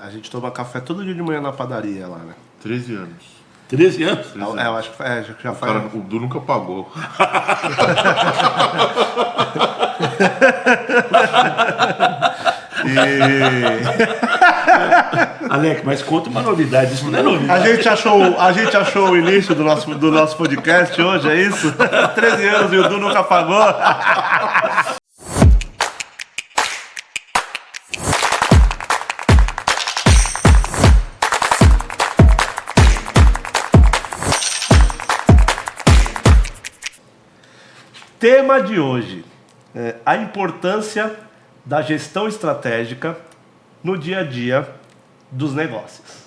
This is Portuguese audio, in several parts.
A gente toma café todo dia de manhã na padaria lá, né? 13 anos. 13 anos? 13 anos. Eu acho que já faz. Cara, o Du nunca pagou. Alex, mas conta uma novidade, isso não é novidade. A gente achou o início do nosso podcast hoje, é isso? 13 anos e o Du nunca pagou. Tema de hoje é a importância da gestão estratégica no dia a dia dos negócios.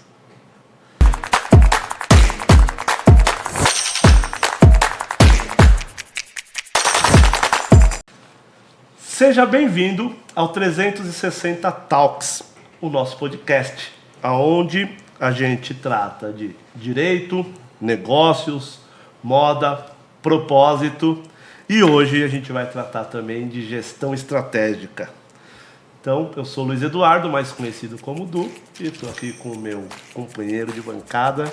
Seja bem-vindo ao 360 Talks, o nosso podcast, onde a gente trata de direito, negócios, moda, propósito. E hoje a gente vai tratar também de gestão estratégica. Então, eu sou Luiz Eduardo, mais conhecido como Du, e estou aqui com o meu companheiro de bancada,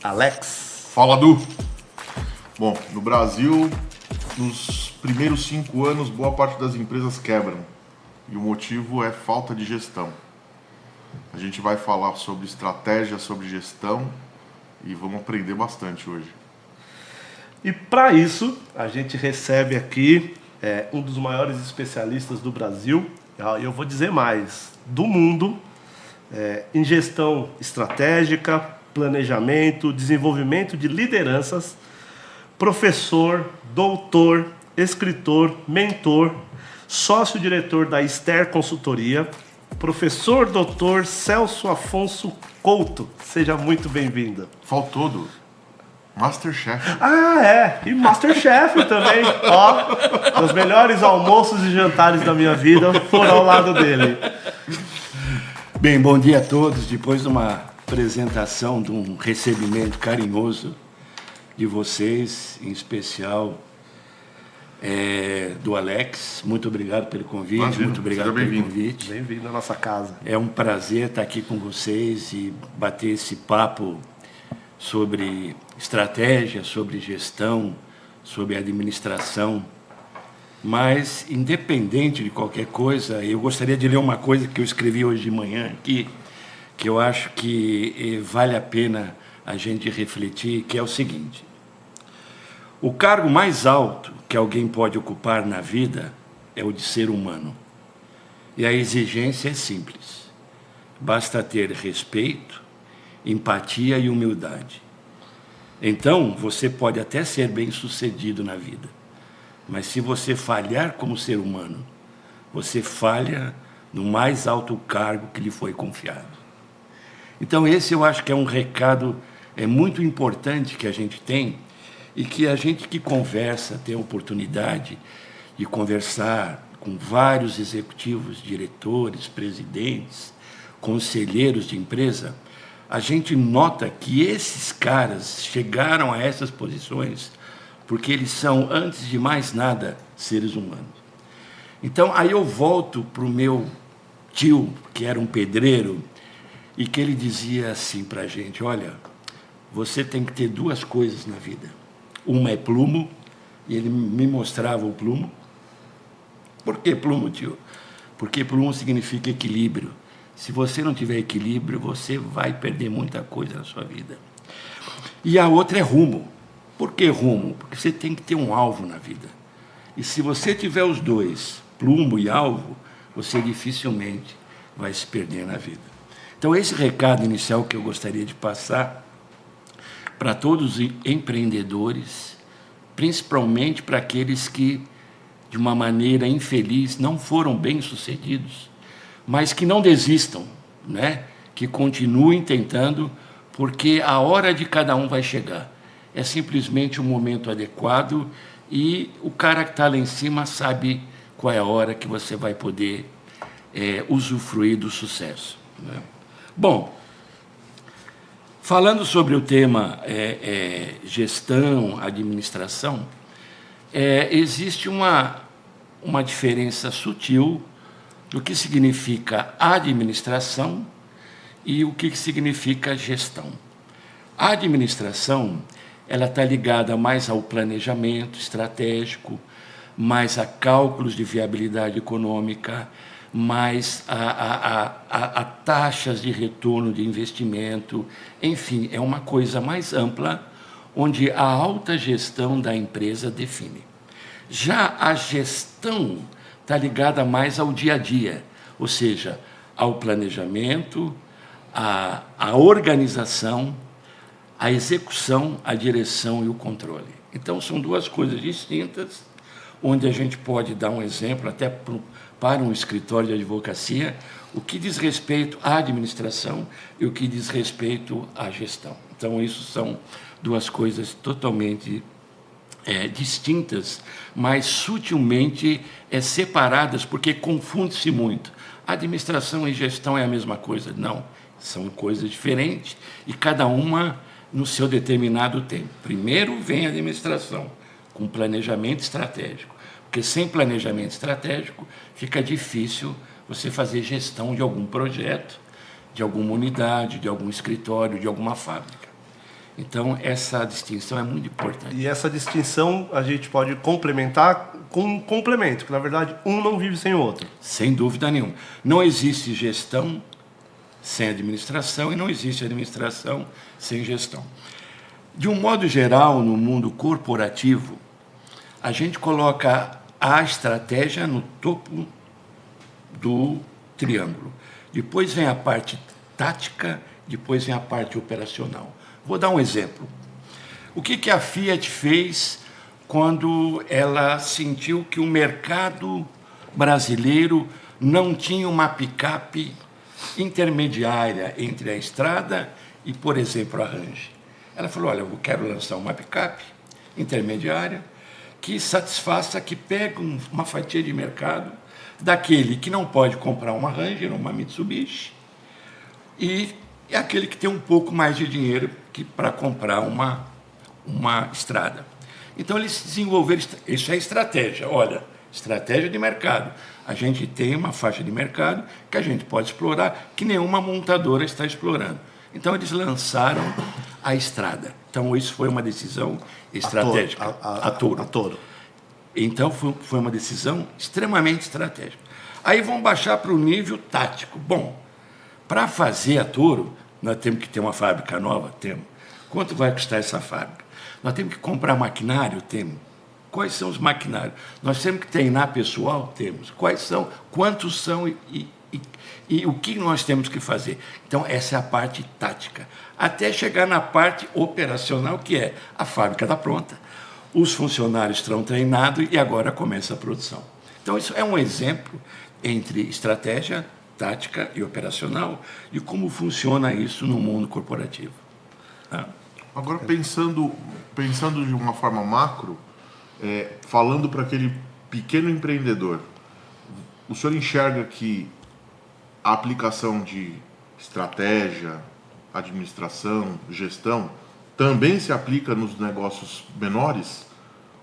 Alex. Fala, Du! Bom, no Brasil, nos primeiros 5 anos, boa parte das empresas quebram. E o motivo é falta de gestão. A gente vai falar sobre estratégia, sobre gestão, e vamos aprender bastante hoje. E para isso, a gente recebe aqui um dos maiores especialistas do Brasil, e eu vou dizer mais, do mundo, em gestão estratégica, planejamento, desenvolvimento de lideranças, professor, doutor, escritor, mentor, sócio-diretor da Ster Consultoria, professor doutor Celso Afonso Couto. Seja muito bem-vindo. Faltou, Du. Masterchef. Ah, é. E Masterchef também. Ó, os melhores almoços e jantares da minha vida foram ao lado dele. Bem, bom dia a todos. Depois de uma apresentação, de um recebimento carinhoso de vocês, em especial do Alex. Muito obrigado pelo convite. Imagina, muito obrigado pelo convite. Bem-vindo à nossa casa. É um prazer estar aqui com vocês e bater esse papo sobre estratégia, sobre gestão, sobre administração. Mas, independente de qualquer coisa, eu gostaria de ler uma coisa que eu escrevi hoje de manhã aqui, que eu acho que vale a pena a gente refletir, que é o seguinte: o cargo mais alto que alguém pode ocupar na vida é o de ser humano. E a exigência é simples. Basta ter respeito, empatia e humildade. Então, você pode até ser bem-sucedido na vida, mas se você falhar como ser humano, você falha no mais alto cargo que lhe foi confiado. Então, esse eu acho que é um recado muito importante que a gente tem, e que a gente que conversa, tem a oportunidade de conversar com vários executivos, diretores, presidentes, conselheiros de empresa, a gente nota que esses caras chegaram a essas posições porque eles são, antes de mais nada, seres humanos. Então, aí eu volto para o meu tio, que era um pedreiro, e que ele dizia assim para a gente: olha, você tem que ter 2 coisas na vida. Uma é plumo, e ele me mostrava o plumo. Por que plumo, tio? Porque plumo significa equilíbrio. Se você não tiver equilíbrio, você vai perder muita coisa na sua vida. E a outra é rumo. Por que rumo? Porque você tem que ter um alvo na vida. E se você tiver os 2, plumo e alvo, você dificilmente vai se perder na vida. Então, esse recado inicial que eu gostaria de passar para todos os empreendedores, principalmente para aqueles que, de uma maneira infeliz, não foram bem-sucedidos, mas que não desistam, né? Que continuem tentando, porque a hora de cada um vai chegar. É simplesmente o momento adequado e o cara que está lá em cima sabe qual é a hora que você vai poder usufruir do sucesso, né? Bom, falando sobre o tema gestão, administração, existe uma diferença sutil do que significa administração E o que significa gestão? A administração, ela está ligada mais ao planejamento estratégico, mais a cálculos de viabilidade econômica, mais a taxas de retorno de investimento. Enfim, é uma coisa mais ampla, onde a alta gestão da empresa define. Já a gestão está ligada mais ao dia a dia, ou seja, ao planejamento, à organização, à execução, à direção e o controle. Então, são duas coisas distintas, onde a gente pode dar um exemplo até para um escritório de advocacia, o que diz respeito à administração e o que diz respeito à gestão. Então, isso são duas coisas totalmente distintas, mas sutilmente separadas, porque confunde-se muito. Administração e gestão é a mesma coisa. Não, são coisas diferentes e cada uma no seu determinado tempo. Primeiro vem a administração, com planejamento estratégico, porque sem planejamento estratégico fica difícil você fazer gestão de algum projeto, de alguma unidade, de algum escritório, de alguma fábrica. Então, essa distinção é muito importante. E essa distinção a gente pode complementar com um complemento, que na verdade um não vive sem o outro. Sem dúvida nenhuma. Não existe gestão sem administração e não existe administração sem gestão. De um modo geral, no mundo corporativo, a gente coloca a estratégia no topo do triângulo. Depois vem a parte tática, depois vem a parte operacional. Vou dar um exemplo. O que a Fiat fez quando ela sentiu que o mercado brasileiro não tinha uma picape intermediária entre a estrada e, por exemplo, a Range? Ela falou, olha, eu quero lançar uma picape intermediária que satisfaça, que pega uma fatia de mercado daquele que não pode comprar uma Ranger, uma Mitsubishi, e é aquele que tem um pouco mais de dinheiro para comprar uma estrada. Então, eles desenvolveram, isso é estratégia, olha, estratégia de mercado. A gente tem uma faixa de mercado que a gente pode explorar, que nenhuma montadora está explorando. Então, eles lançaram a estrada. Então, isso foi uma decisão estratégica. A Toro. Então, foi uma decisão extremamente estratégica. Aí vão baixar para o nível tático. Bom, para fazer a Toro, nós temos que ter uma fábrica nova? Temos. Quanto vai custar essa fábrica? Nós temos que comprar maquinário? Temos. Quais são os maquinários? Nós temos que treinar pessoal? Temos. Quais são? Quantos são e o que nós temos que fazer? Então, essa é a parte tática. Até chegar na parte operacional, que é a fábrica está pronta, os funcionários estão treinados e agora começa a produção. Então, isso é um exemplo entre estratégia, tática e operacional de como funciona isso no mundo corporativo. Agora, pensando de uma forma macro, falando para aquele pequeno empreendedor, o senhor enxerga que a aplicação de estratégia, administração, gestão, também se aplica nos negócios menores?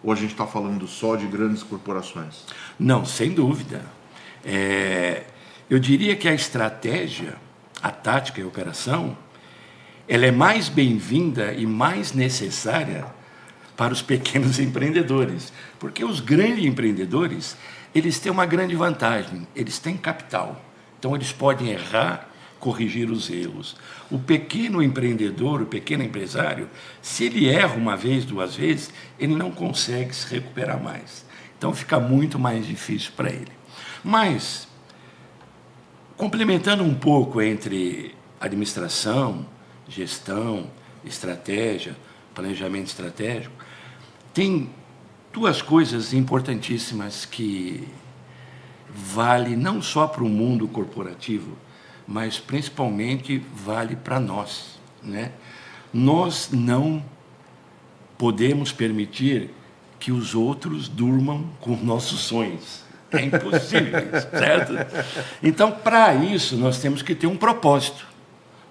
Ou a gente está falando só de grandes corporações? Não, sem dúvida. Eu diria que a estratégia, a tática e a operação, ela é mais bem-vinda e mais necessária para os pequenos empreendedores. Porque os grandes empreendedores, eles têm uma grande vantagem, eles têm capital. Então, eles podem errar, corrigir os erros. O pequeno empreendedor, o pequeno empresário, se ele erra uma vez, duas vezes, ele não consegue se recuperar mais. Então, fica muito mais difícil para ele. Mas, complementando um pouco entre administração, gestão, estratégia, planejamento estratégico, tem duas coisas importantíssimas que vale não só para o mundo corporativo, mas principalmente vale para nós, né? Nós não podemos permitir que os outros durmam com nossos sonhos. É impossível isso, certo? Então, para isso, nós temos que ter um propósito.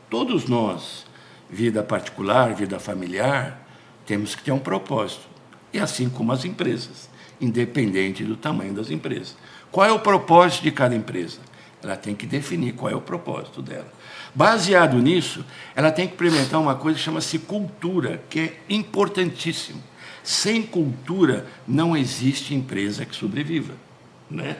Todos nós, vida particular, vida familiar, temos que ter um propósito. E assim como as empresas, independente do tamanho das empresas. Qual é o propósito de cada empresa? Ela tem que definir qual é o propósito dela. Baseado nisso, ela tem que implementar uma coisa que chama-se cultura, que é importantíssimo. Sem cultura, não existe empresa que sobreviva, né?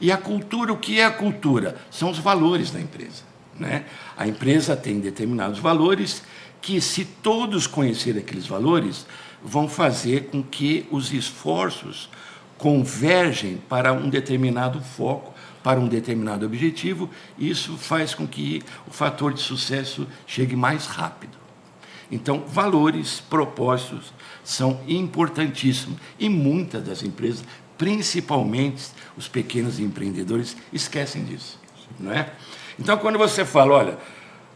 E a cultura, o que é a cultura? São os valores da empresa, né? A empresa tem determinados valores que, se todos conhecerem aqueles valores, vão fazer com que os esforços convergem para um determinado foco, para um determinado objetivo, e isso faz com que o fator de sucesso chegue mais rápido. Então, valores, propósitos são importantíssimos, e muitas das empresas, principalmente os pequenos empreendedores, esquecem disso, não é? Então, quando você fala, olha,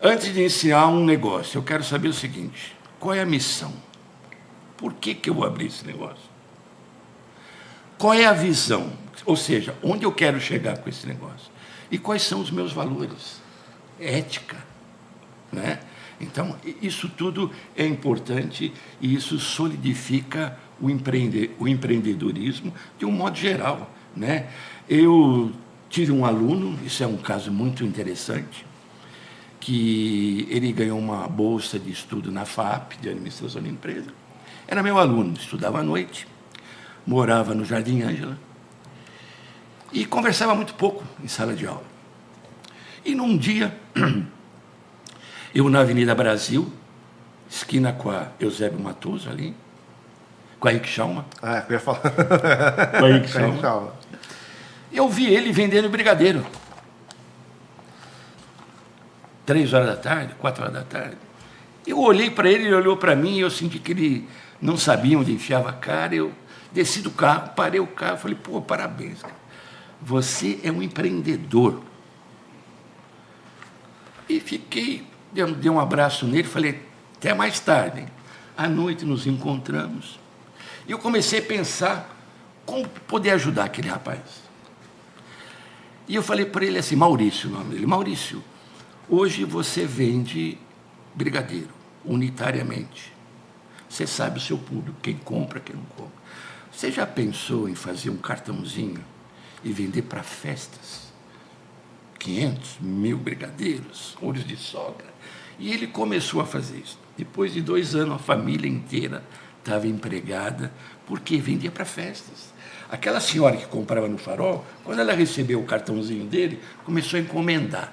antes de iniciar um negócio, eu quero saber o seguinte: qual é a missão? Por que eu vou abrir esse negócio? Qual é a visão? Ou seja, onde eu quero chegar com esse negócio? E quais são os meus valores? Ética, né? Então, isso tudo é importante e isso solidifica o empreendedorismo de um modo geral, né? Eu tive um aluno, isso é um caso muito interessante, que ele ganhou uma bolsa de estudo na FAP, de Administração de Empresa. Era meu aluno, estudava à noite, morava no Jardim Ângela e conversava muito pouco em sala de aula. E num dia, eu na Avenida Brasil, esquina com a Eusébio Matoso ali, com a Ixalma. Ah, eu ia falar. Com a Ixalma. Eu vi ele vendendo brigadeiro. 3 horas da tarde, 4 horas da tarde. Eu olhei para ele, ele olhou para mim, e eu senti que ele não sabia onde enfiava a cara. Eu desci do carro, parei o carro, falei, pô, parabéns, cara. Você é um empreendedor. E fiquei, dei um abraço nele, falei, até mais tarde, hein? À noite nos encontramos. E eu comecei a pensar como poder ajudar aquele rapaz. E eu falei para ele assim, Maurício, o nome dele, Maurício, hoje você vende brigadeiro, unitariamente. Você sabe o seu público, quem compra, quem não compra. Você já pensou em fazer um cartãozinho e vender para festas? 500, 1000 brigadeiros, olhos de sogra. E ele começou a fazer isso. Depois de 2 anos, a família inteira estava empregada, porque vendia para festas. Aquela senhora que comprava no Farol, quando ela recebeu o cartãozinho dele, começou a encomendar,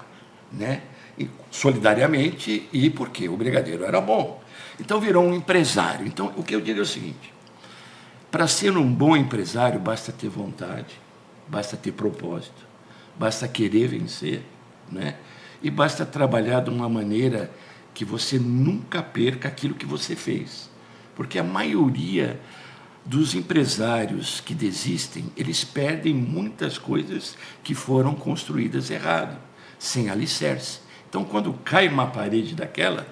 né? E, solidariamente, e porque o brigadeiro era bom. Então, virou um empresário. Então, o que eu digo é o seguinte, para ser um bom empresário, basta ter vontade, basta ter propósito, basta querer vencer, né? E basta trabalhar de uma maneira que você nunca perca aquilo que você fez. Porque a maioria dos empresários que desistem, eles perdem muitas coisas que foram construídas errado, sem alicerce. Então, quando cai uma parede daquela,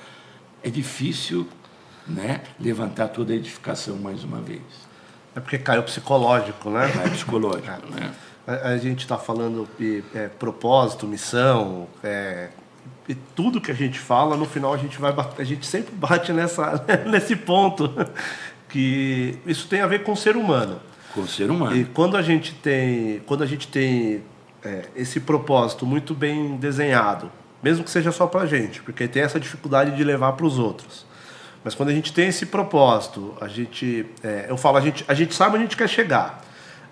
é difícil, né, levantar toda a edificação mais uma vez. É porque caiu psicológico, né? Cai psicológico, né? A gente está falando de propósito, missão, e tudo que a gente fala, no final a gente sempre bate nesse ponto, que isso tem a ver com o ser humano. Com o ser humano. E quando a gente tem esse propósito muito bem desenhado, mesmo que seja só para a gente, porque tem essa dificuldade de levar para os outros. Mas quando a gente tem esse propósito, a gente sabe onde a gente quer chegar.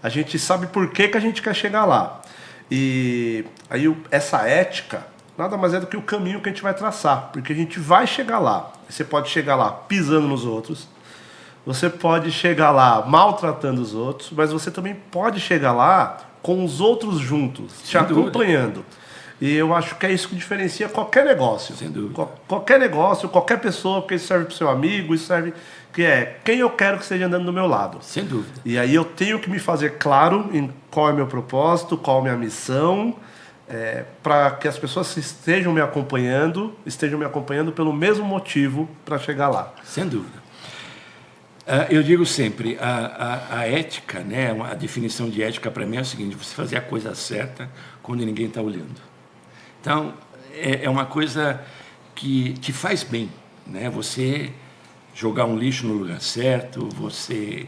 A gente sabe por que a gente quer chegar lá. E aí essa ética nada mais é do que o caminho que a gente vai traçar, porque a gente vai chegar lá. Você pode chegar lá pisando nos outros, você pode chegar lá maltratando os outros, mas você também pode chegar lá com os outros juntos, te acompanhando. E eu acho que é isso que diferencia qualquer negócio. Sem dúvida. Qualquer negócio, qualquer pessoa, porque isso serve para o seu amigo, isso serve... que é quem eu quero que esteja andando do meu lado. Sem dúvida. E aí eu tenho que me fazer claro em qual é meu propósito, qual é a minha missão, para que as pessoas estejam me acompanhando pelo mesmo motivo para chegar lá. Sem dúvida. Eu digo sempre, a ética, né, a definição de ética para mim é o seguinte, você fazer a coisa certa quando ninguém está olhando. Então, é uma coisa que te faz bem, né? Você jogar um lixo no lugar certo, você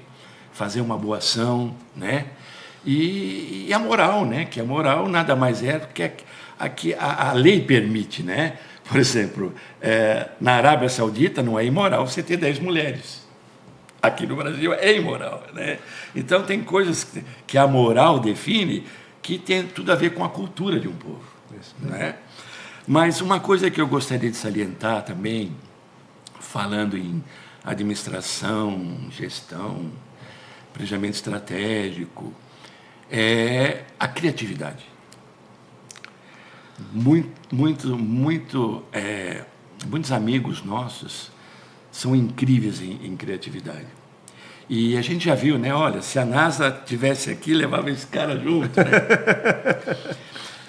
fazer uma boa ação, né? E a moral, né? Que a moral nada mais é do que Aqui a lei permite, né? Por exemplo, na Arábia Saudita não é imoral você ter 10 mulheres. Aqui no Brasil é imoral, né? Então tem coisas que a moral define que tem tudo a ver com a cultura de um povo, né? Mas uma coisa que eu gostaria de salientar também, falando em administração, gestão, planejamento estratégico, é a criatividade. Muitos amigos nossos são incríveis em criatividade. E a gente já viu, né? Olha, se a NASA tivesse aqui, levava esse cara junto, né?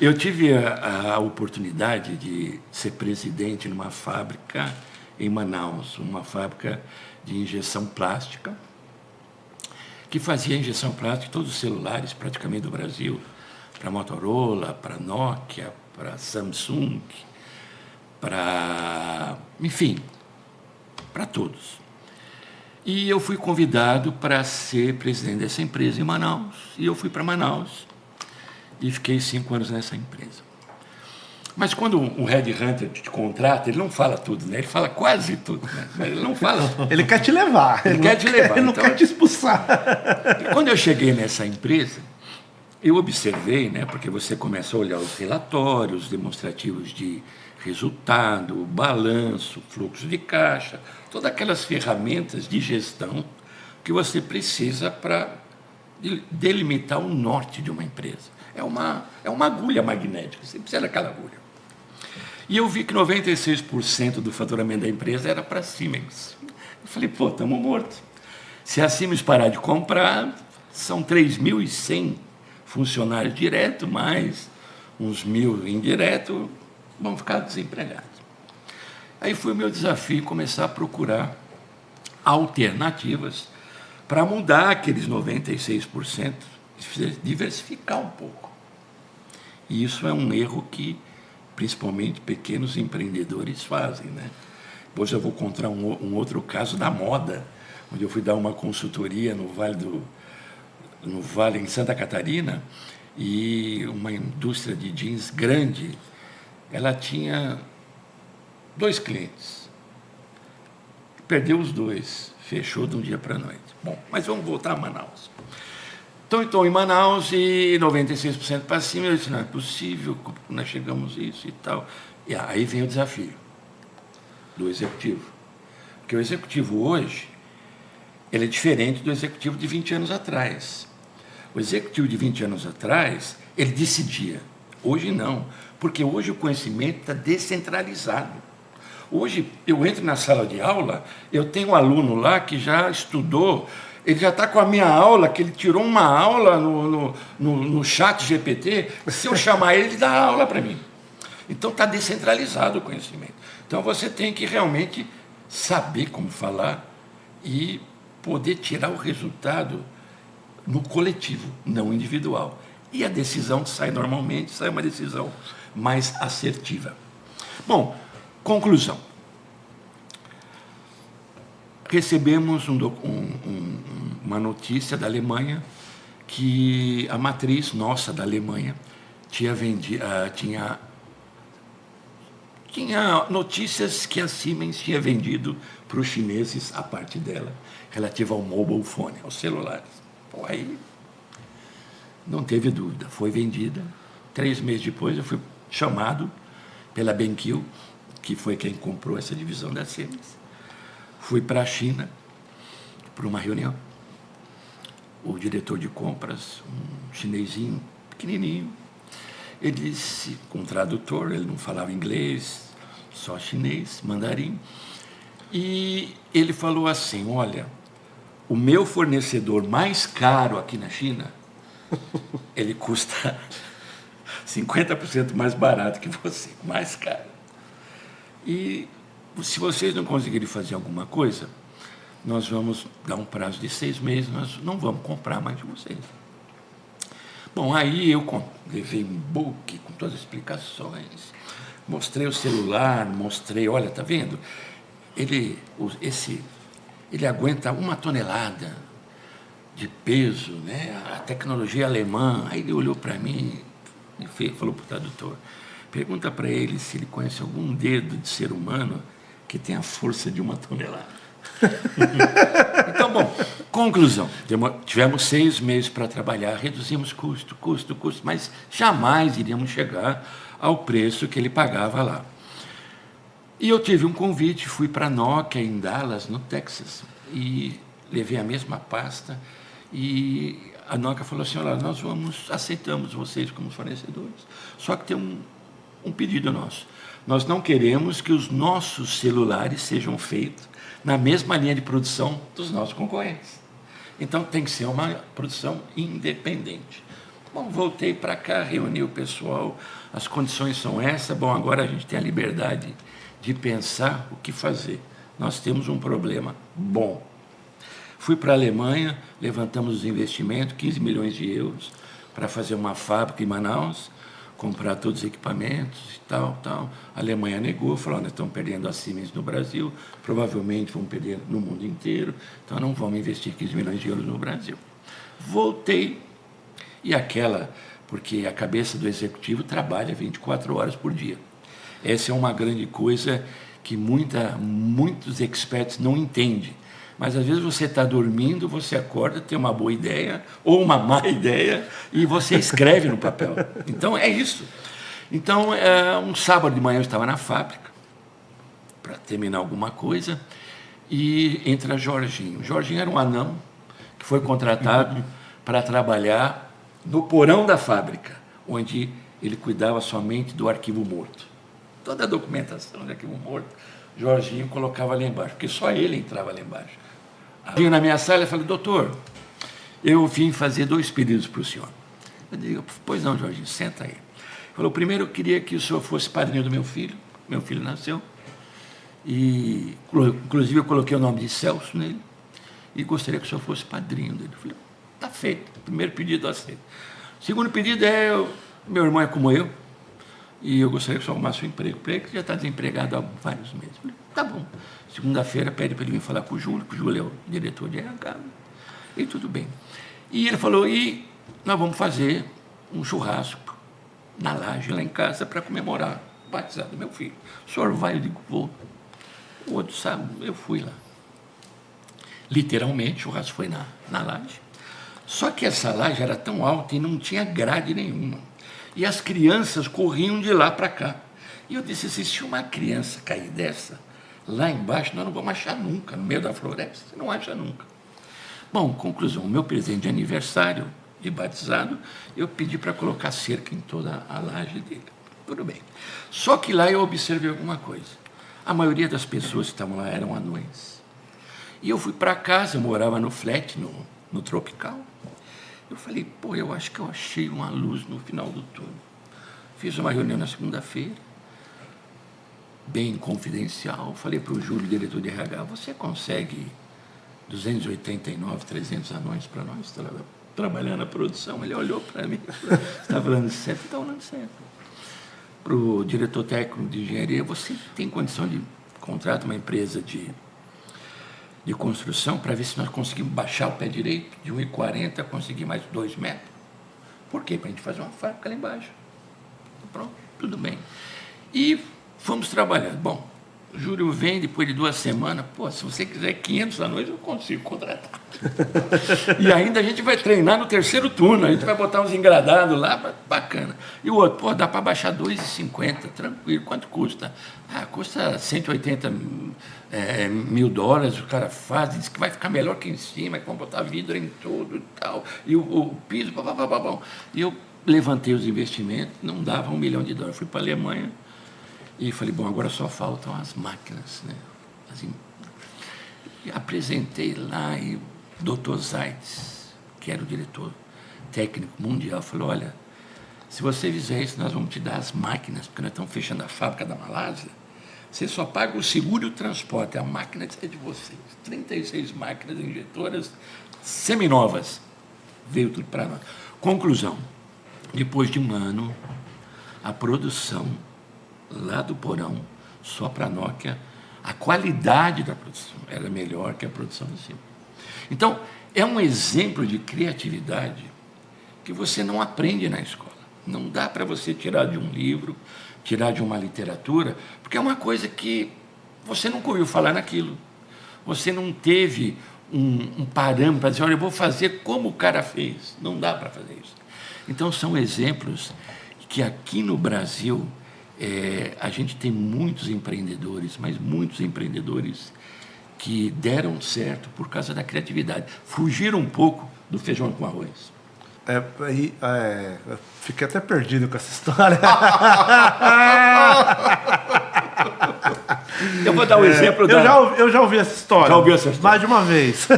Eu tive a oportunidade de ser presidente numa fábrica em Manaus, uma fábrica de injeção plástica, que fazia injeção plástica em todos os celulares praticamente do Brasil, para Motorola, para Nokia, para Samsung, enfim, para todos. E eu fui convidado para ser presidente dessa empresa em Manaus, e eu fui para Manaus e fiquei 5 anos nessa empresa. Mas quando um headhunter te contrata, ele não fala tudo, né? Ele fala quase tudo, né? Mas ele não fala. Ele quer te levar. Ele quer te levar. Ele não então, quer te expulsar. Quando eu cheguei nessa empresa, eu observei, né? Porque você começa a olhar os relatórios demonstrativos de resultado, balanço, fluxo de caixa, todas aquelas ferramentas de gestão que você precisa para delimitar o norte de uma empresa. É uma agulha magnética, você precisa daquela agulha. E eu vi que 96% do faturamento da empresa era para a Siemens. Eu falei, pô, estamos mortos. Se a Siemens parar de comprar, são 3.100 funcionários direto, mais uns 1.000 indireto, vão ficar desempregados. Aí foi o meu desafio começar a procurar alternativas para mudar aqueles 96%, diversificar um pouco. E isso é um erro que, principalmente, pequenos empreendedores fazem, né? Hoje eu vou contar um outro caso da moda, onde eu fui dar uma consultoria no Vale, em Santa Catarina, e uma indústria de jeans grande, ela tinha 2 clientes. Perdeu os 2, fechou de um dia para a noite. Bom, mas vamos voltar a Manaus. Então, estou em Manaus e 96% para cima. Eu disse, não é possível, nós chegamos a isso e tal. E aí vem o desafio do executivo. Porque o executivo hoje, ele é diferente do executivo de 20 anos atrás. O executivo de 20 anos atrás, ele decidia. Hoje não, porque hoje o conhecimento está descentralizado. Hoje, eu entro na sala de aula, eu tenho um aluno lá que já estudou, ele já está com a minha aula, que ele tirou uma aula no chat GPT, se eu chamar ele dá aula para mim. Então, está descentralizado o conhecimento. Então, você tem que realmente saber como falar e poder tirar o resultado no coletivo, não individual. E a decisão que sai normalmente, sai uma decisão mais assertiva. Bom, conclusão. Recebemos uma notícia da Alemanha que a matriz nossa da Alemanha tinha notícias que a Siemens tinha vendido para os chineses a parte dela, relativa ao mobile phone, aos celulares. Pô, aí não teve dúvida, foi vendida. 3 meses depois eu fui chamado pela BenQ, que foi quem comprou essa divisão da Siemens. Fui para a China para uma reunião. O diretor de compras, um chinesinho pequenininho, ele disse, com um tradutor, ele não falava inglês, só chinês, mandarim, e ele falou assim, olha, o meu fornecedor mais caro aqui na China, ele custa 50% mais barato que você, mais caro. E se vocês não conseguirem fazer alguma coisa, nós vamos dar um prazo de 6 meses, nós não vamos comprar mais de vocês. Bom, aí eu levei um book com todas as explicações, mostrei o celular, mostrei, olha, tá vendo? Ele aguenta 1 tonelada de peso, né? A tecnologia alemã. Aí ele olhou para mim e falou para o tradutor, Pergunta para ele se ele conhece algum dedo de ser humano que tem a força de 1 tonelada. Então, bom, conclusão. Tivemos 6 meses para trabalhar, reduzimos custo, mas jamais iríamos chegar ao preço que ele pagava lá. E eu tive um convite, fui para a Nokia em Dallas, no Texas, e levei a mesma pasta, e a Nokia falou assim, olha, nós aceitamos vocês como fornecedores, só que tem um pedido nosso. Nós não queremos que os nossos celulares sejam feitos na mesma linha de produção dos nossos concorrentes. Então, tem que ser uma produção independente. Bom, voltei para cá, reuni o pessoal, as condições são essas, bom, agora a gente tem a liberdade de pensar o que fazer. Nós temos um problema bom. Fui para a Alemanha, levantamos os investimentos, 15 milhões de euros, para fazer uma fábrica em Manaus, comprar todos os equipamentos e tal. A Alemanha negou, falou, nós estamos perdendo a Siemens no Brasil, provavelmente vamos perder no mundo inteiro, então não vamos investir 15 milhões de euros no Brasil. Voltei, e porque a cabeça do executivo trabalha 24 horas por dia. Essa é uma grande coisa que muitos experts não entendem. Mas, às vezes, você está dormindo, você acorda, tem uma boa ideia ou uma má ideia e você escreve no papel. Então, é isso. Então, um sábado de manhã eu estava na fábrica para terminar alguma coisa e entra Jorginho. Jorginho era um anão que foi contratado para trabalhar no porão da fábrica, onde ele cuidava somente do arquivo morto. Toda a documentação de arquivo morto, Jorginho colocava lá embaixo, porque só ele entrava lá embaixo. Vinha na minha sala e falei, doutor, eu vim fazer 2 pedidos para o senhor. Eu digo, pois não, Jorginho, senta aí. Ele falou, primeiro eu queria que o senhor fosse padrinho do meu filho nasceu, e inclusive eu coloquei o nome de Celso nele, e gostaria que o senhor fosse padrinho dele. Eu falei, está feito, primeiro pedido eu aceito. Segundo pedido meu irmão é como eu, e eu gostaria que o senhor arrumasse um emprego para ele, que já está desempregado há vários meses. Eu falei, tá bom. Segunda-feira pede para ele vir falar com o Júlio, que o Júlio é o diretor de RH, e tudo bem. E ele falou, e nós vamos fazer um churrasco na laje, lá em casa, para comemorar o batizado do meu filho. O senhor vai? Eu digo, vou. O outro sábado, eu fui lá. Literalmente, o churrasco foi na laje. Só que essa laje era tão alta e não tinha grade nenhuma. E as crianças corriam de lá para cá. E eu disse assim, se uma criança cair dessa, lá embaixo, nós não vamos achar nunca, no meio da floresta, você não acha nunca. Bom, conclusão, o meu presente de aniversário, de batizado, eu pedi para colocar cerca em toda a laje dele. Tudo bem. Só que lá eu observei alguma coisa. A maioria das pessoas que estavam lá eram anões. E eu fui para casa, eu morava no flat, no Tropical. Eu falei, pô, eu acho que eu achei uma luz no final do túnel. Fiz uma reunião na segunda-feira, bem confidencial. Falei para o Júlio, diretor de RH, você consegue 289, 300 anões para nós trabalhar na produção? Ele olhou para mim, você está falando certo? Está falando certo. Para o diretor técnico de engenharia, você tem condição de contratar uma empresa de construção para ver se nós conseguimos baixar o pé direito de 1,40, conseguir mais 2 metros. Por quê? Para a gente fazer uma fábrica lá embaixo. Pronto, tudo bem. E fomos trabalhando. Bom, o Júlio vem, depois de 2 semanas, pô, se você quiser 500 anões, eu consigo contratar. E ainda a gente vai treinar no 3º turno, a gente vai botar uns engradados lá, bacana. E o outro, pô, dá para baixar 2,50, tranquilo, quanto custa? Custa 180 mil dólares, o cara faz, diz que vai ficar melhor que em cima, que vão botar vidro em tudo e tal, e o piso, bom. E eu levantei os investimentos, não dava $1 milhão. Fui para a Alemanha e falei, bom, agora só faltam as máquinas, né? E apresentei lá e o Dr. Zaitz, que era o diretor técnico mundial, falou, olha, se você fizer isso, nós vamos te dar as máquinas, porque nós estamos fechando a fábrica da Malásia, você só paga o seguro e o transporte, a máquina é de vocês. 36 máquinas injetoras seminovas. Veio tudo para nós. Conclusão, depois de 1 ano, a produção lá do porão, só para a Nokia, a qualidade da produção era melhor que a produção de cima. Então, é um exemplo de criatividade que você não aprende na escola. Não dá para você tirar de um livro, tirar de uma literatura, porque é uma coisa que você nunca ouviu falar naquilo. Você não teve um parâmetro para dizer, olha, eu vou fazer como o cara fez. Não dá para fazer isso. Então, são exemplos que aqui no Brasil, a gente tem muitos empreendedores, mas muitos empreendedores que deram certo por causa da criatividade. Fugiram um pouco do feijão com arroz. Eu fiquei até perdido com essa história. Eu vou dar um exemplo eu já ouvi essa história. Já ouviu essa história? Mais de uma vez.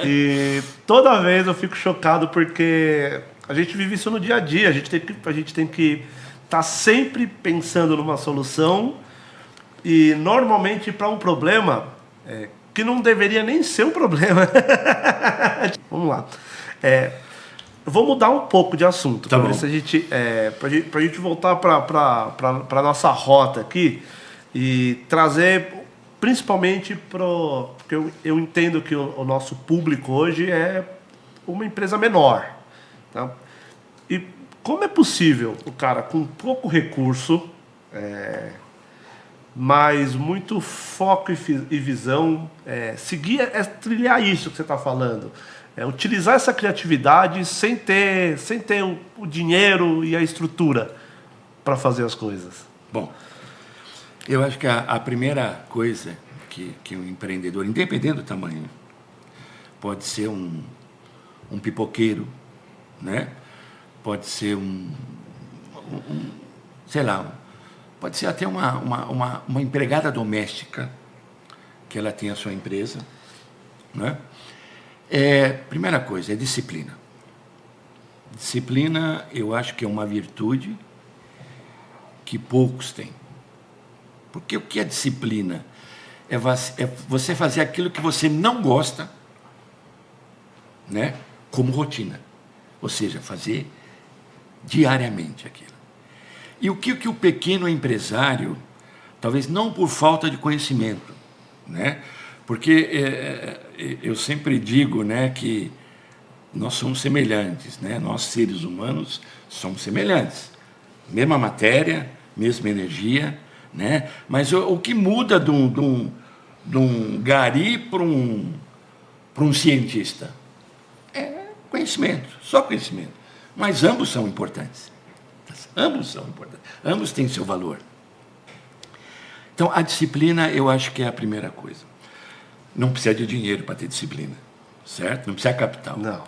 E toda vez eu fico chocado porque a gente vive isso no dia a dia. A gente tem que estar sempre pensando numa solução e normalmente para um problema que não deveria nem ser um problema. Vamos lá. Eu vou mudar um pouco de assunto, tá, para a gente voltar para a nossa rota aqui e trazer principalmente porque eu entendo que o nosso público hoje é uma empresa menor. Tá? E como é possível o cara com pouco recurso, mas muito foco e visão, trilhar isso que você está falando? Utilizar essa criatividade sem ter o dinheiro e a estrutura para fazer as coisas. Bom, eu acho que a primeira coisa que um empreendedor, independente do tamanho, pode ser um pipoqueiro, né? Pode ser sei lá, pode ser até uma empregada doméstica, que ela tem a sua empresa, né? Primeira coisa, é disciplina. Disciplina, eu acho que é uma virtude que poucos têm. Porque o que é disciplina? É você fazer aquilo que você não gosta, né, como rotina. Ou seja, fazer diariamente aquilo. E o que o pequeno empresário, talvez não por falta de conhecimento, né? Porque eu sempre digo, né, que nós somos semelhantes, né? Nós, seres humanos, somos semelhantes. Mesma matéria, mesma energia, né? Mas o que muda de um gari para um cientista? É conhecimento, só conhecimento. Mas ambos são importantes. Ambos são importantes. Ambos têm seu valor. Então, a disciplina, eu acho que é a primeira coisa. Não precisa de dinheiro para ter disciplina, certo? Não precisa de capital. Não.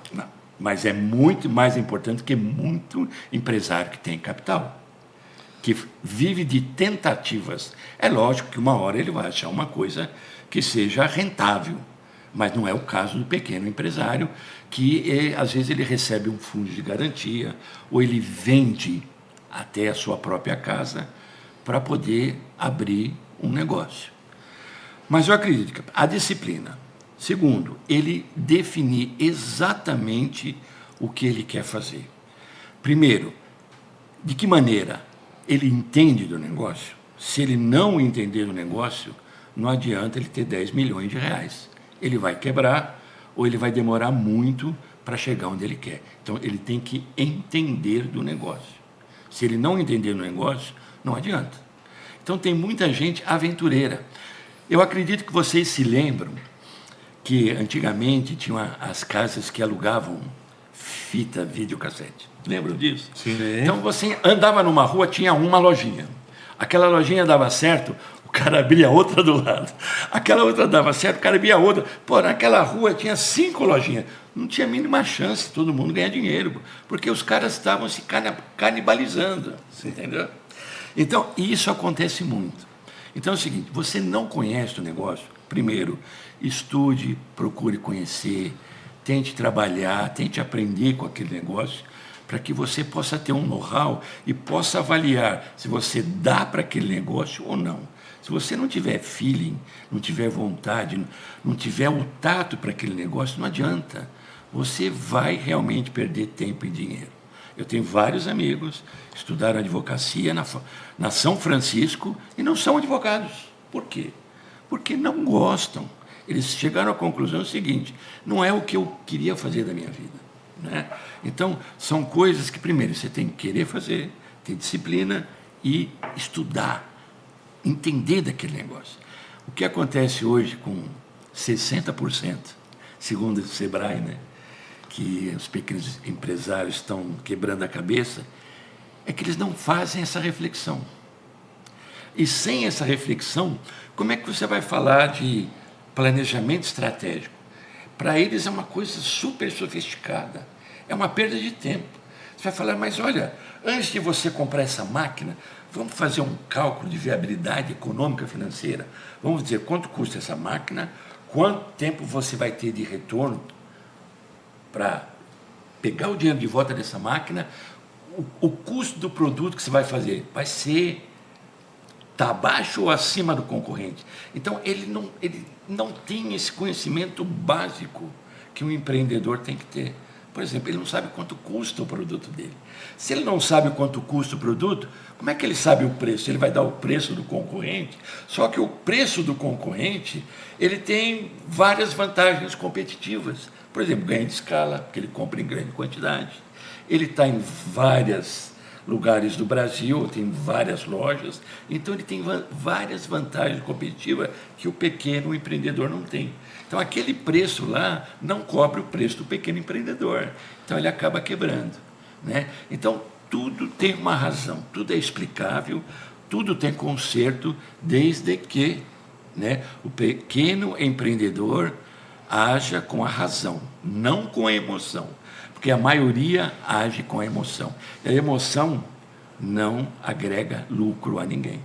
Mas é muito mais importante que muito empresário que tem capital, que vive de tentativas. É lógico que uma hora ele vai achar uma coisa que seja rentável, mas não é o caso do pequeno empresário, que às vezes ele recebe um fundo de garantia, ou ele vende até a sua própria casa para poder abrir um negócio. Mas eu acredito que a disciplina. Segundo, ele definir exatamente o que ele quer fazer. Primeiro, de que maneira ele entende do negócio. Se ele não entender do negócio, não adianta ele ter 10 milhões de reais. Ele vai quebrar ou ele vai demorar muito para chegar onde ele quer. Então, ele tem que entender do negócio. Se ele não entender do negócio, não adianta. Então, tem muita gente aventureira. Eu acredito que vocês se lembram que antigamente tinham as casas que alugavam fita videocassete. Lembram disso? Sim. Então você andava numa rua, tinha uma lojinha. Aquela lojinha dava certo, o cara abria outra do lado. Aquela outra dava certo, o cara abria outra. Pô, naquela rua tinha 5 lojinhas. Não tinha a mínima chance de todo mundo ganhar dinheiro, porque os caras estavam se canibalizando. Entendeu? Então, isso acontece muito. Então é o seguinte, você não conhece o negócio, primeiro, estude, procure conhecer, tente trabalhar, tente aprender com aquele negócio, para que você possa ter um know-how e possa avaliar se você dá para aquele negócio ou não. Se você não tiver feeling, não tiver vontade, não tiver o tato para aquele negócio, não adianta. Você vai realmente perder tempo e dinheiro. Eu tenho vários amigos que estudaram advocacia na São Francisco e não são advogados. Por quê? Porque não gostam. Eles chegaram à conclusão seguinte, não é o que eu queria fazer da minha vida, né? Então, são coisas que, primeiro, você tem que querer fazer, ter disciplina e estudar, entender daquele negócio. O que acontece hoje com 60%, segundo o Sebrae, né, que os pequenos empresários estão quebrando a cabeça, é que eles não fazem essa reflexão. E sem essa reflexão, como é que você vai falar de planejamento estratégico? Para eles é uma coisa super sofisticada, é uma perda de tempo. Você vai falar, mas olha, antes de você comprar essa máquina, vamos fazer um cálculo de viabilidade econômica financeira. Vamos dizer quanto custa essa máquina, quanto tempo você vai ter de retorno para pegar o dinheiro de volta dessa máquina, o custo do produto que você vai fazer vai ser está abaixo ou acima do concorrente. Então, ele não tem esse conhecimento básico que um empreendedor tem que ter. Por exemplo, ele não sabe quanto custa o produto dele. Se ele não sabe quanto custa o produto, como é que ele sabe o preço? Ele vai dar o preço do concorrente, só que o preço do concorrente, ele tem várias vantagens competitivas. Por exemplo, ganho de escala, porque ele compra em grande quantidade. Ele está em vários lugares do Brasil, tem várias lojas, então ele tem várias vantagens competitivas que o pequeno empreendedor não tem. Então aquele preço lá não cobre o preço do pequeno empreendedor, então ele acaba quebrando, né? Então tudo tem uma razão, tudo é explicável, tudo tem conserto, desde que, né, o pequeno empreendedor haja com a razão, não com a emoção. Porque a maioria age com a emoção. E a emoção não agrega lucro a ninguém,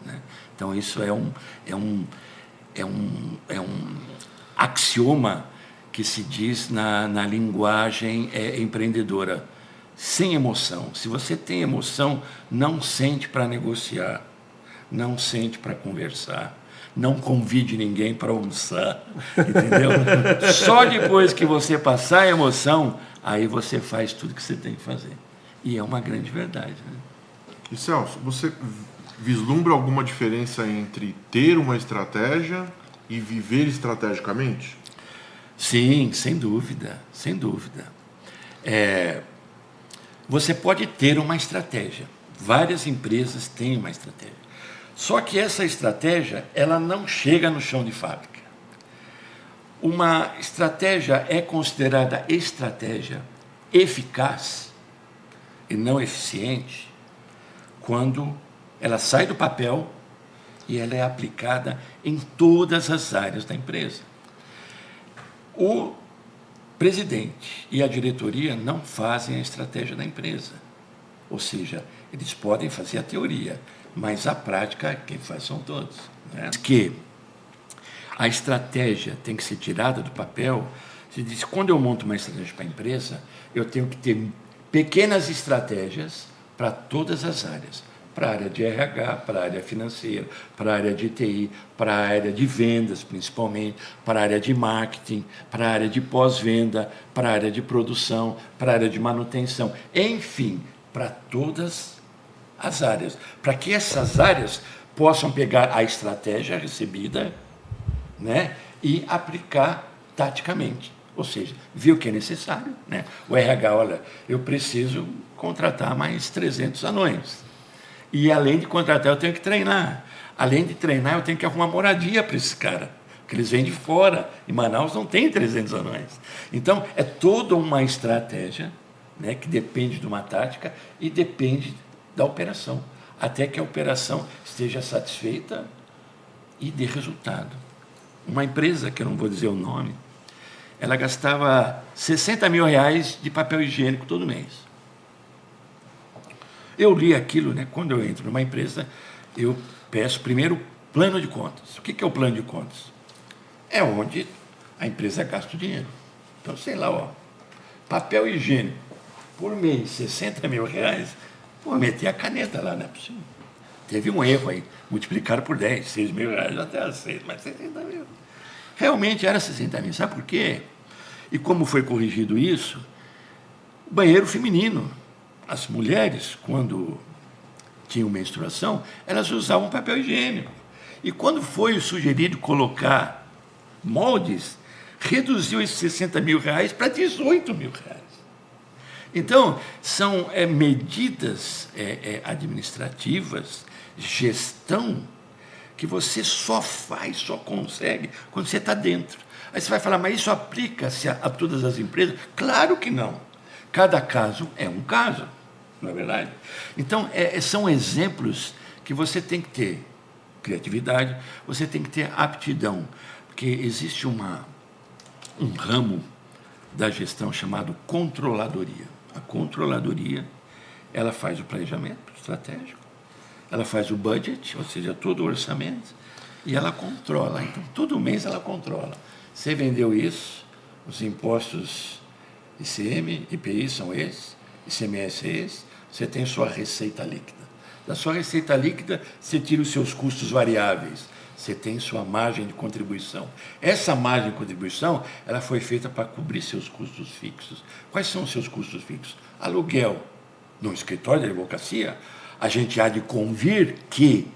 né? Então, isso é um axioma que se diz na linguagem empreendedora. Sem emoção. Se você tem emoção, não sente para negociar, não sente para conversar, não convide ninguém para almoçar, entendeu? Só depois que você passar a emoção, aí você faz tudo que você tem que fazer. E é uma grande verdade, né? E Celso, você vislumbra alguma diferença entre ter uma estratégia e viver estrategicamente? Sim, sem dúvida, sem dúvida. Você pode ter uma estratégia. Várias empresas têm uma estratégia. Só que essa estratégia, ela não chega no chão de fábrica. Uma estratégia é considerada estratégia eficaz e não eficiente quando ela sai do papel e ela é aplicada em todas as áreas da empresa. O presidente e a diretoria não fazem a estratégia da empresa. Ou seja, eles podem fazer a teoria, mas a prática, quem faz são todos, né? Que a estratégia tem que ser tirada do papel. Se diz, quando eu monto uma estratégia para a empresa, eu tenho que ter pequenas estratégias para todas as áreas. Para a área de RH, para a área financeira, para a área de TI, para a área de vendas, principalmente, para a área de marketing, para a área de pós-venda, para a área de produção, para a área de manutenção. Enfim, para todas as áreas, para que essas áreas possam pegar a estratégia recebida, né, e aplicar taticamente, ou seja, ver o que é necessário, né? O RH, olha, eu preciso contratar mais 300 anões, e além de contratar eu tenho que treinar, além de treinar eu tenho que arrumar moradia para esse cara, porque eles vêm de fora, em Manaus não tem 300 anões, então é toda uma estratégia, né, que depende de uma tática e depende da operação, até que a operação esteja satisfeita e dê resultado. Uma empresa, que eu não vou dizer o nome, ela gastava 60 mil reais de papel higiênico todo mês. Eu li aquilo, né? Quando eu entro numa empresa, eu peço primeiro plano de contas. O que é o plano de contas? É onde a empresa gasta o dinheiro. Então, sei lá, ó, papel higiênico, por mês, 60 mil reais, vou meter a caneta lá, não é possível. Teve um erro aí, multiplicaram por 10, 6 mil reais, até as 6, mas 60 mil. Realmente era 60 mil, sabe por quê? E como foi corrigido isso? O banheiro feminino. As mulheres, quando tinham menstruação, elas usavam papel higiênico. E quando foi sugerido colocar moldes, reduziu esses 60 mil reais para 18 mil reais. Então, são medidas administrativas, gestão, que você só faz, só consegue quando você está dentro. Aí você vai falar, mas isso aplica-se a todas as empresas? Claro que não. Cada caso é um caso, não é verdade? Então, são exemplos que você tem que ter criatividade, você tem que ter aptidão, porque existe um ramo da gestão chamado controladoria. A controladoria, ela faz o planejamento estratégico, ela faz o budget, ou seja, todo o orçamento, e ela controla. Então, todo mês ela controla. Você vendeu isso, os impostos ICM, IPI são esses, ICMS é esse, você tem sua receita líquida. Da sua receita líquida, você tira os seus custos variáveis, você tem sua margem de contribuição. Essa margem de contribuição, ela foi feita para cobrir seus custos fixos. Quais são os seus custos fixos? Aluguel. No escritório de advocacia, a gente há de convir que,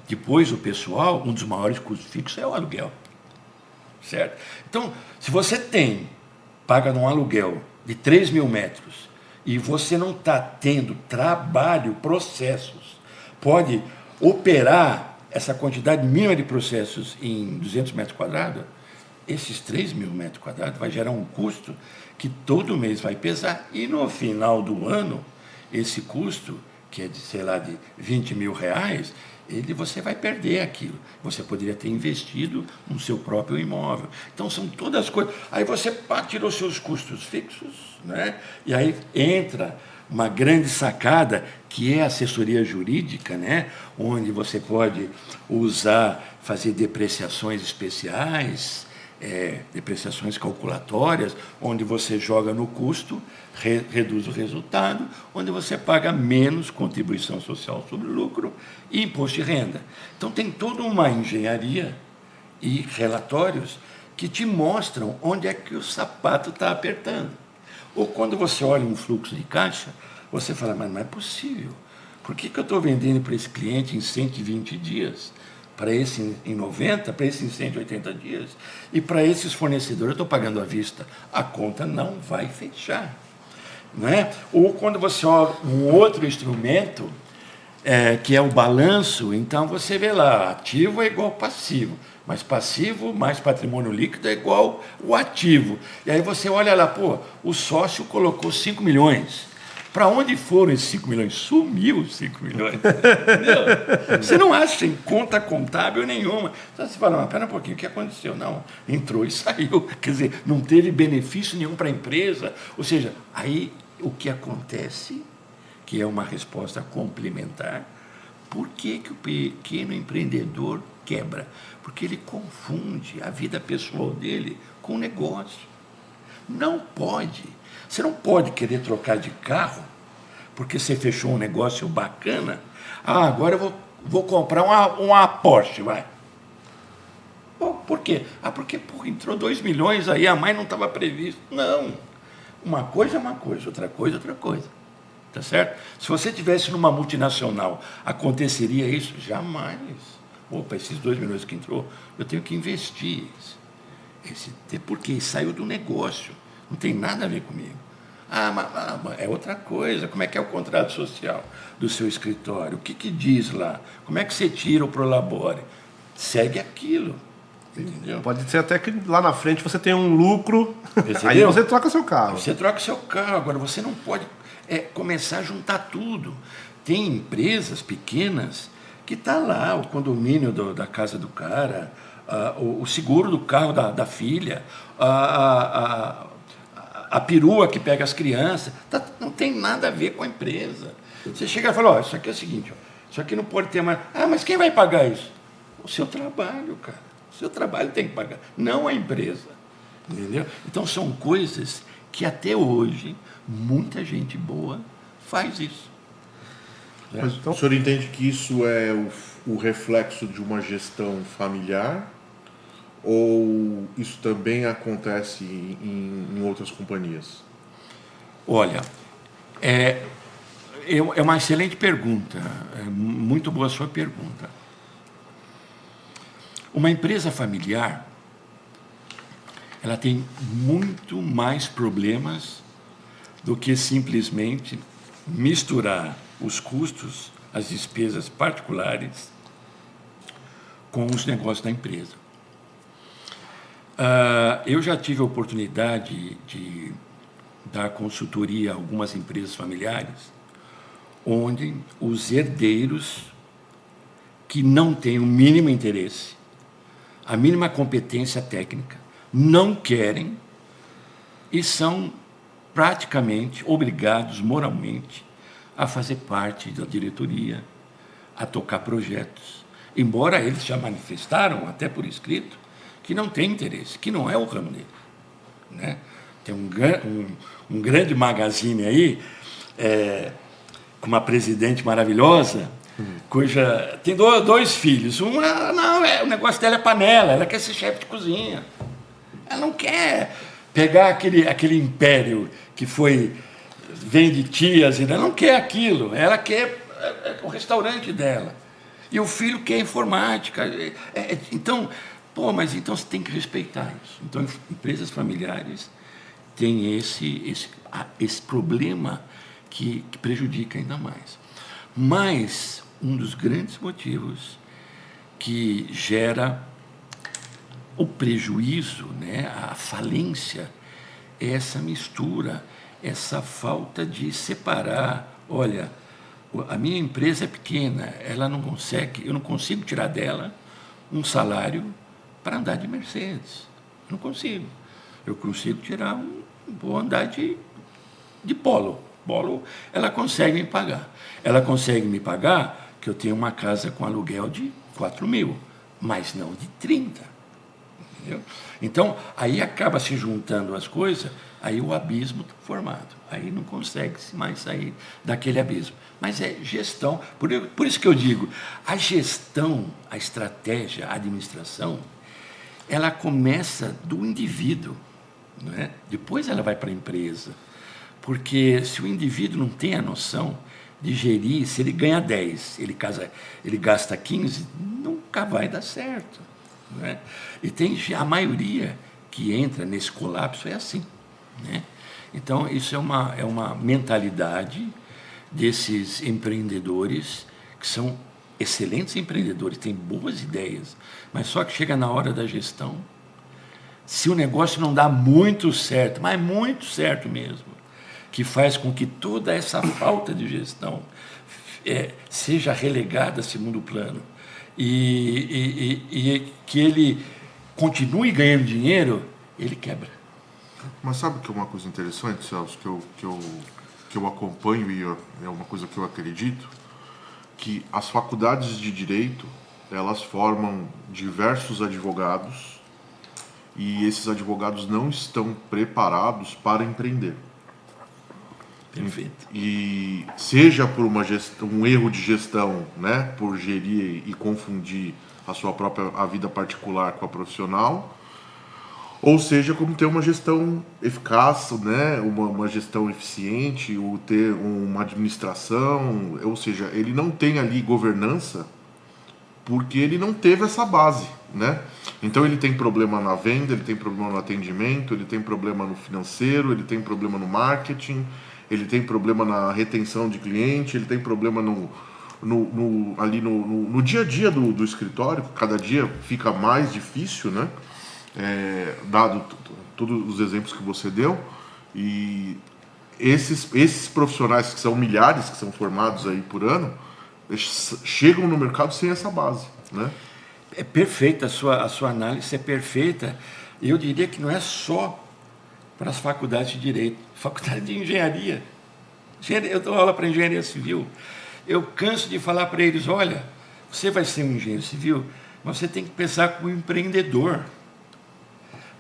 depois o pessoal, um dos maiores custos fixos é o aluguel. Certo? Então, se você paga num aluguel de 3 mil metros, e você não está tendo trabalho, processos, pode operar essa quantidade mínima de processos em 200 metros quadrados, esses 3 mil metros quadrados vai gerar um custo que todo mês vai pesar, e no final do ano, esse custo, que é de, sei lá, de 20 mil reais, você vai perder aquilo. Você poderia ter investido no seu próprio imóvel. Então, são todas as coisas. Aí você tirou seus custos fixos, né? E aí entra uma grande sacada, que é a assessoria jurídica, né? Onde você pode fazer depreciações especiais, depreciações calculatórias, onde você joga no custo, reduz o resultado, onde você paga menos contribuição social sobre o lucro e imposto de renda. Então, tem toda uma engenharia e relatórios que te mostram onde é que o sapato está apertando. Ou quando você olha um fluxo de caixa, você fala, mas não é possível. Por que eu estou vendendo para esse cliente em 120 dias? Para esse em 90, para esse em 180 dias, e para esses fornecedores eu estou pagando à vista. A conta não vai fechar. Não é? Ou quando você olha um outro instrumento, que é o balanço, então você vê lá, ativo é igual passivo, mas passivo mais patrimônio líquido é igual o ativo. E aí você olha lá, o sócio colocou 5 milhões. Para onde foram esses 5 milhões? Sumiu os 5 milhões. Entendeu? Você não acha em conta contábil nenhuma. Então você fala, mas pera um pouquinho, o que aconteceu? Não, entrou e saiu. Quer dizer, não teve benefício nenhum para a empresa. Ou seja, aí o que acontece, que é uma resposta complementar, por que o pequeno empreendedor quebra? Porque ele confunde a vida pessoal dele com o negócio. Não pode. Você não pode querer trocar de carro porque você fechou um negócio bacana. Agora eu vou comprar uma Porsche, vai. Por quê? Porque entrou 2 milhões aí, a mais não estava previsto. Não. Uma coisa é uma coisa, outra coisa é outra coisa. Tá certo? Se você tivesse numa multinacional, aconteceria isso? Jamais. Esses 2 milhões que entrou, eu tenho que investir. Porque saiu do negócio. Não tem nada a ver comigo. Mas é outra coisa. Como é que é o contrato social do seu escritório? O que diz lá? Como é que você tira o prolabore? Segue aquilo. Entendeu? Pode ser até que lá na frente você tenha um lucro, Percebeu? aí você troca seu carro. Você troca seu carro. Agora, você não pode começar a juntar tudo. Tem empresas pequenas que está lá, o condomínio da casa do cara, o seguro do carro da filha, a perua que pega as crianças, não tem nada a ver com a empresa. Você chega e fala, isso aqui é o seguinte, isso aqui não pode ter mais. Mas quem vai pagar isso? O seu trabalho, cara. O seu trabalho tem que pagar, não a empresa. Entendeu? Então, são coisas que até hoje muita gente boa faz isso. Mas, então, o senhor entende que isso é o reflexo de uma gestão familiar? Ou isso também acontece em outras companhias? Olha, é uma excelente pergunta, muito boa a sua pergunta. Uma empresa familiar, ela tem muito mais problemas do que simplesmente misturar os custos, as despesas particulares com os negócios da empresa. Eu já tive a oportunidade de dar consultoria a algumas empresas familiares, onde os herdeiros que não têm o mínimo interesse, a mínima competência técnica, não querem e são praticamente obrigados moralmente a fazer parte da diretoria, a tocar projetos, embora eles já manifestaram, até por escrito, que não tem interesse, que não é o ramo deles, né? Tem um grande magazine aí, com uma presidente maravilhosa, cuja tem dois filhos. O negócio dela é panela, ela quer ser chefe de cozinha. Ela não quer pegar aquele império que vem de tias, ela não quer aquilo, ela quer o restaurante dela. E o filho quer informática. Então, mas então você tem que respeitar isso. Então, empresas familiares têm esse problema que prejudica ainda mais. Mas um dos grandes motivos que gera o prejuízo, né, a falência, é essa mistura, essa falta de separar. Olha, a minha empresa é pequena, eu não consigo tirar dela um salário para andar de Mercedes. Não consigo. Eu consigo tirar vou andar de Polo. Polo, ela consegue me pagar. Ela consegue me pagar que eu tenho uma casa com aluguel de 4.000, mas não de 30. Entendeu? Então, aí acaba se juntando as coisas, aí o abismo está formado. Aí não consegue mais sair daquele abismo. Mas é gestão. Por isso que eu digo, a gestão, a estratégia, a administração, ela começa do indivíduo, não é? Depois ela vai para a empresa. Porque se o indivíduo não tem a noção de gerir, se ele ganha 10, ele gasta 15, nunca vai dar certo. Não é? E tem a maioria que entra nesse colapso é assim. Né? Então, isso é uma mentalidade desses empreendedores, que são excelentes empreendedores, têm boas ideias, mas só que chega na hora da gestão, se o negócio não dá muito certo, mas muito certo mesmo, que faz com que toda essa falta de gestão seja relegada a segundo plano e que ele continue ganhando dinheiro, ele quebra. Mas sabe que é uma coisa interessante, Celso, que eu acompanho e é uma coisa que eu acredito, que as faculdades de direito, elas formam diversos advogados e esses advogados não estão preparados para empreender. Perfeito. E seja por um erro de gestão, né, por gerir e confundir a vida particular com a profissional, ou seja, como ter uma gestão eficaz, né, uma gestão eficiente, ou ter uma administração, ou seja, ele não tem ali governança porque ele não teve essa base, né? Então ele tem problema na venda, ele tem problema no atendimento, ele tem problema no financeiro, ele tem problema no marketing, ele tem problema na retenção de cliente, ele tem problema ali no dia a dia do escritório, que cada dia fica mais difícil, né? Dado todos os exemplos que você deu, e esses profissionais que são milhares, que são formados aí por ano, chegam no mercado sem essa base, né? É perfeita, a sua análise é perfeita. Eu diria que não é só para as faculdades de Direito, faculdade de Engenharia. Eu dou aula para Engenharia Civil. Eu canso de falar para eles, olha, você vai ser um engenheiro civil, mas você tem que pensar como empreendedor.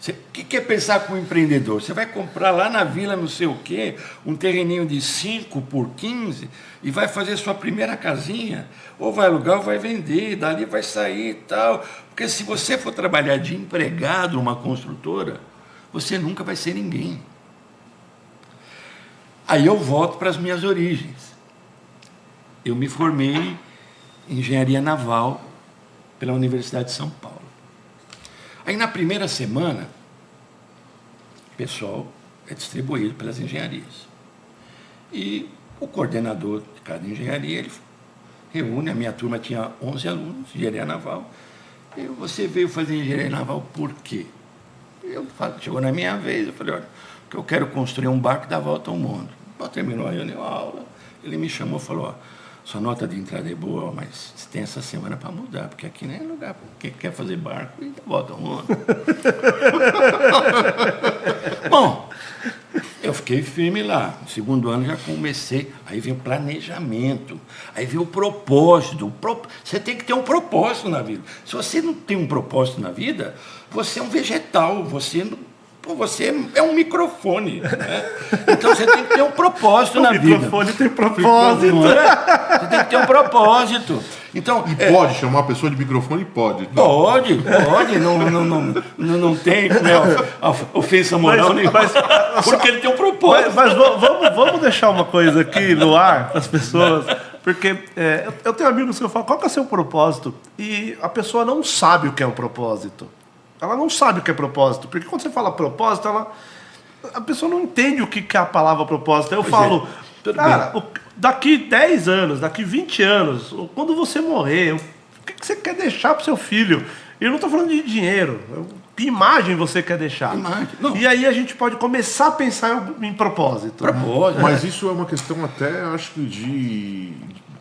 O que é pensar como empreendedor? Você vai comprar lá na vila não sei o quê, um terreninho de 5 por 15 e vai fazer sua primeira casinha, ou vai alugar ou vai vender, dali vai sair e tal. Porque se você for trabalhar de empregado numa construtora, você nunca vai ser ninguém. Aí eu volto para as minhas origens. Eu me formei em Engenharia Naval pela Universidade de São Paulo. Aí na primeira semana, o pessoal é distribuído pelas engenharias. E o coordenador de cada engenharia, ele reúne, a minha turma tinha 11 alunos, engenharia naval. E você veio fazer engenharia naval por quê? Chegou na minha vez, eu falei, olha, que eu quero construir um barco e dar a volta ao mundo. Bom, terminou a reunião, a aula, ele me chamou e falou, ó, sua nota de entrada é boa, mas você tem essa semana para mudar, porque aqui não é lugar para quem quer fazer barco e dar a volta ao mundo. Bom, eu fiquei firme lá. No segundo ano já comecei. Aí vem o planejamento. Aí vem o propósito. Você tem que ter um propósito na vida. Se você não tem um propósito na vida, você é um vegetal. Você é um microfone. Né? Então você tem que ter um propósito na vida. O microfone tem propósito. Você tem que ter um propósito. Então, pode chamar a pessoa de microfone? Pode. Pode. Não tem ofensa moral nenhuma. Porque ele tem um propósito. Mas vamos deixar uma coisa aqui no ar para as pessoas. Porque eu tenho amigos que eu falo, qual que é o seu propósito? E a pessoa não sabe o que é um propósito. Ela não sabe o que é propósito. Porque quando você fala propósito, a pessoa não entende o que é a palavra propósito. Eu falo, cara, daqui 10 anos, daqui 20 anos, quando você morrer, o que você quer deixar para o seu filho? Eu não estou falando de dinheiro. Que imagem você quer deixar? E aí a gente pode começar a pensar em propósito. Mas isso é uma questão até, acho que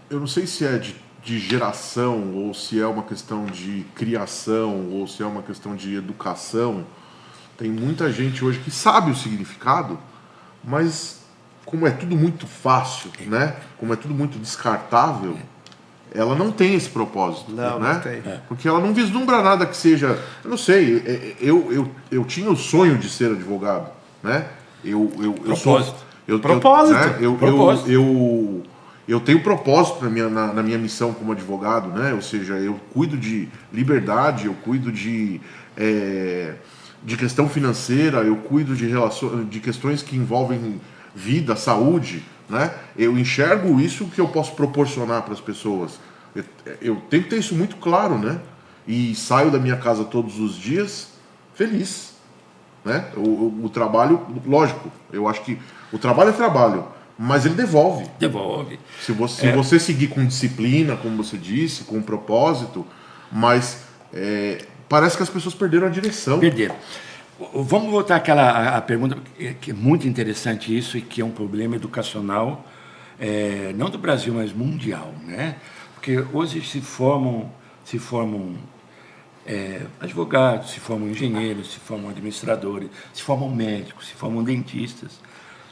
eu não sei se é de geração, ou se é uma questão de criação, ou se é uma questão de educação. Tem muita gente hoje que sabe o significado, mas como é tudo muito fácil, né? Como é tudo muito descartável, ela não tem esse propósito, não, né? Não tem. Porque ela não vislumbra nada que seja... Eu não sei, eu tinha o sonho de ser advogado, né? Propósito. Eu tenho propósito na minha missão como advogado, né? Ou seja, eu cuido de liberdade, eu cuido de questão financeira, eu cuido de questões que envolvem vida, saúde, né? Eu enxergo isso que eu posso proporcionar para as pessoas. Eu tenho que ter isso muito claro, né? E saio da minha casa todos os dias feliz, né? O trabalho, lógico, eu acho que o trabalho é trabalho, mas ele devolve. Se você seguir com disciplina, como você disse, com propósito, mas parece que as pessoas perderam a direção. Perderam. Vamos voltar àquela pergunta, que é muito interessante isso, e que é um problema educacional, não do Brasil, mas mundial, né? Porque hoje se formam advogados, se formam engenheiros, se formam administradores, se formam médicos, se formam dentistas,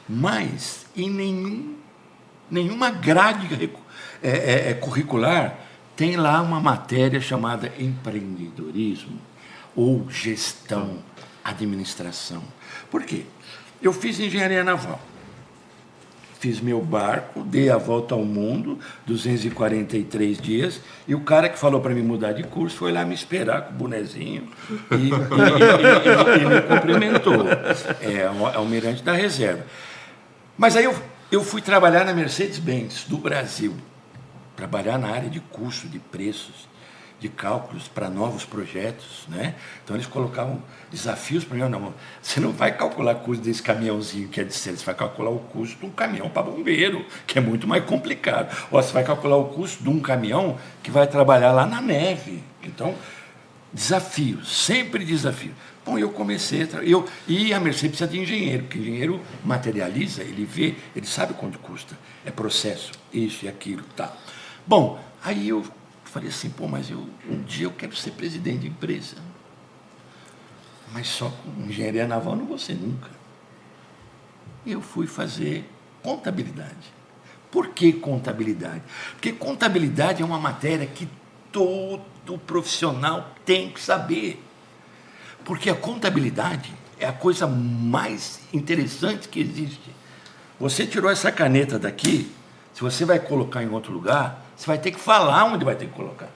mas em nenhuma grade curricular tem lá uma matéria chamada empreendedorismo ou gestão, administração. Por quê? Eu fiz engenharia naval, fiz meu barco, dei a volta ao mundo, 243 dias, e o cara que falou para me mudar de curso foi lá me esperar com o bonezinho e me cumprimentou. É o almirante da reserva. Mas aí eu fui trabalhar na Mercedes-Benz do Brasil, trabalhar na área de custo, de preços, de cálculos para novos projetos, né? Então eles colocavam desafios para mim. Não, você não vai calcular o custo desse caminhãozinho que é de cena, você vai calcular o custo de um caminhão para bombeiro, que é muito mais complicado. Ou você vai calcular o custo de um caminhão que vai trabalhar lá na neve. Então, desafio, sempre desafio. Bom, eu comecei e a Mercedes precisa de engenheiro, porque o engenheiro materializa, ele vê, ele sabe quanto custa. É processo, isso e aquilo, tal. Bom, aí eu falei assim, mas um dia eu quero ser presidente de empresa. Mas só com engenharia naval não vou ser nunca. E eu fui fazer contabilidade. Por que contabilidade? Porque contabilidade é uma matéria que todo profissional tem que saber. Porque a contabilidade é a coisa mais interessante que existe. Você tirou essa caneta daqui, se você vai colocar em outro lugar, você vai ter que falar onde vai ter que colocar.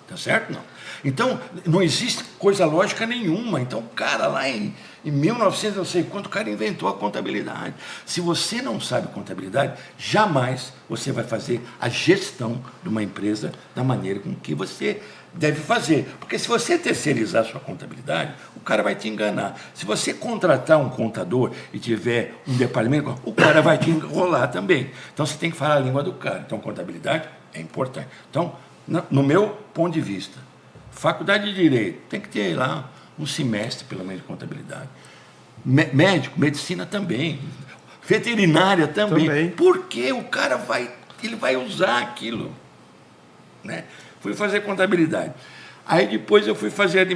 Tá certo? Não. Então, não existe coisa lógica nenhuma. Então, o cara lá em 1900, não sei quanto, o cara inventou a contabilidade. Se você não sabe contabilidade, jamais você vai fazer a gestão de uma empresa da maneira com que você deve fazer. Porque se você terceirizar sua contabilidade, o cara vai te enganar. Se você contratar um contador e tiver um departamento, o cara vai te enrolar também. Então, você tem que falar a língua do cara. Então, contabilidade é importante. Então, no meu ponto de vista, faculdade de Direito, tem que ter lá um semestre, pelo menos, de contabilidade. Médico, medicina também. Veterinária também. Porque o cara ele vai usar aquilo. Né? Fui fazer contabilidade. Aí depois eu fui fazer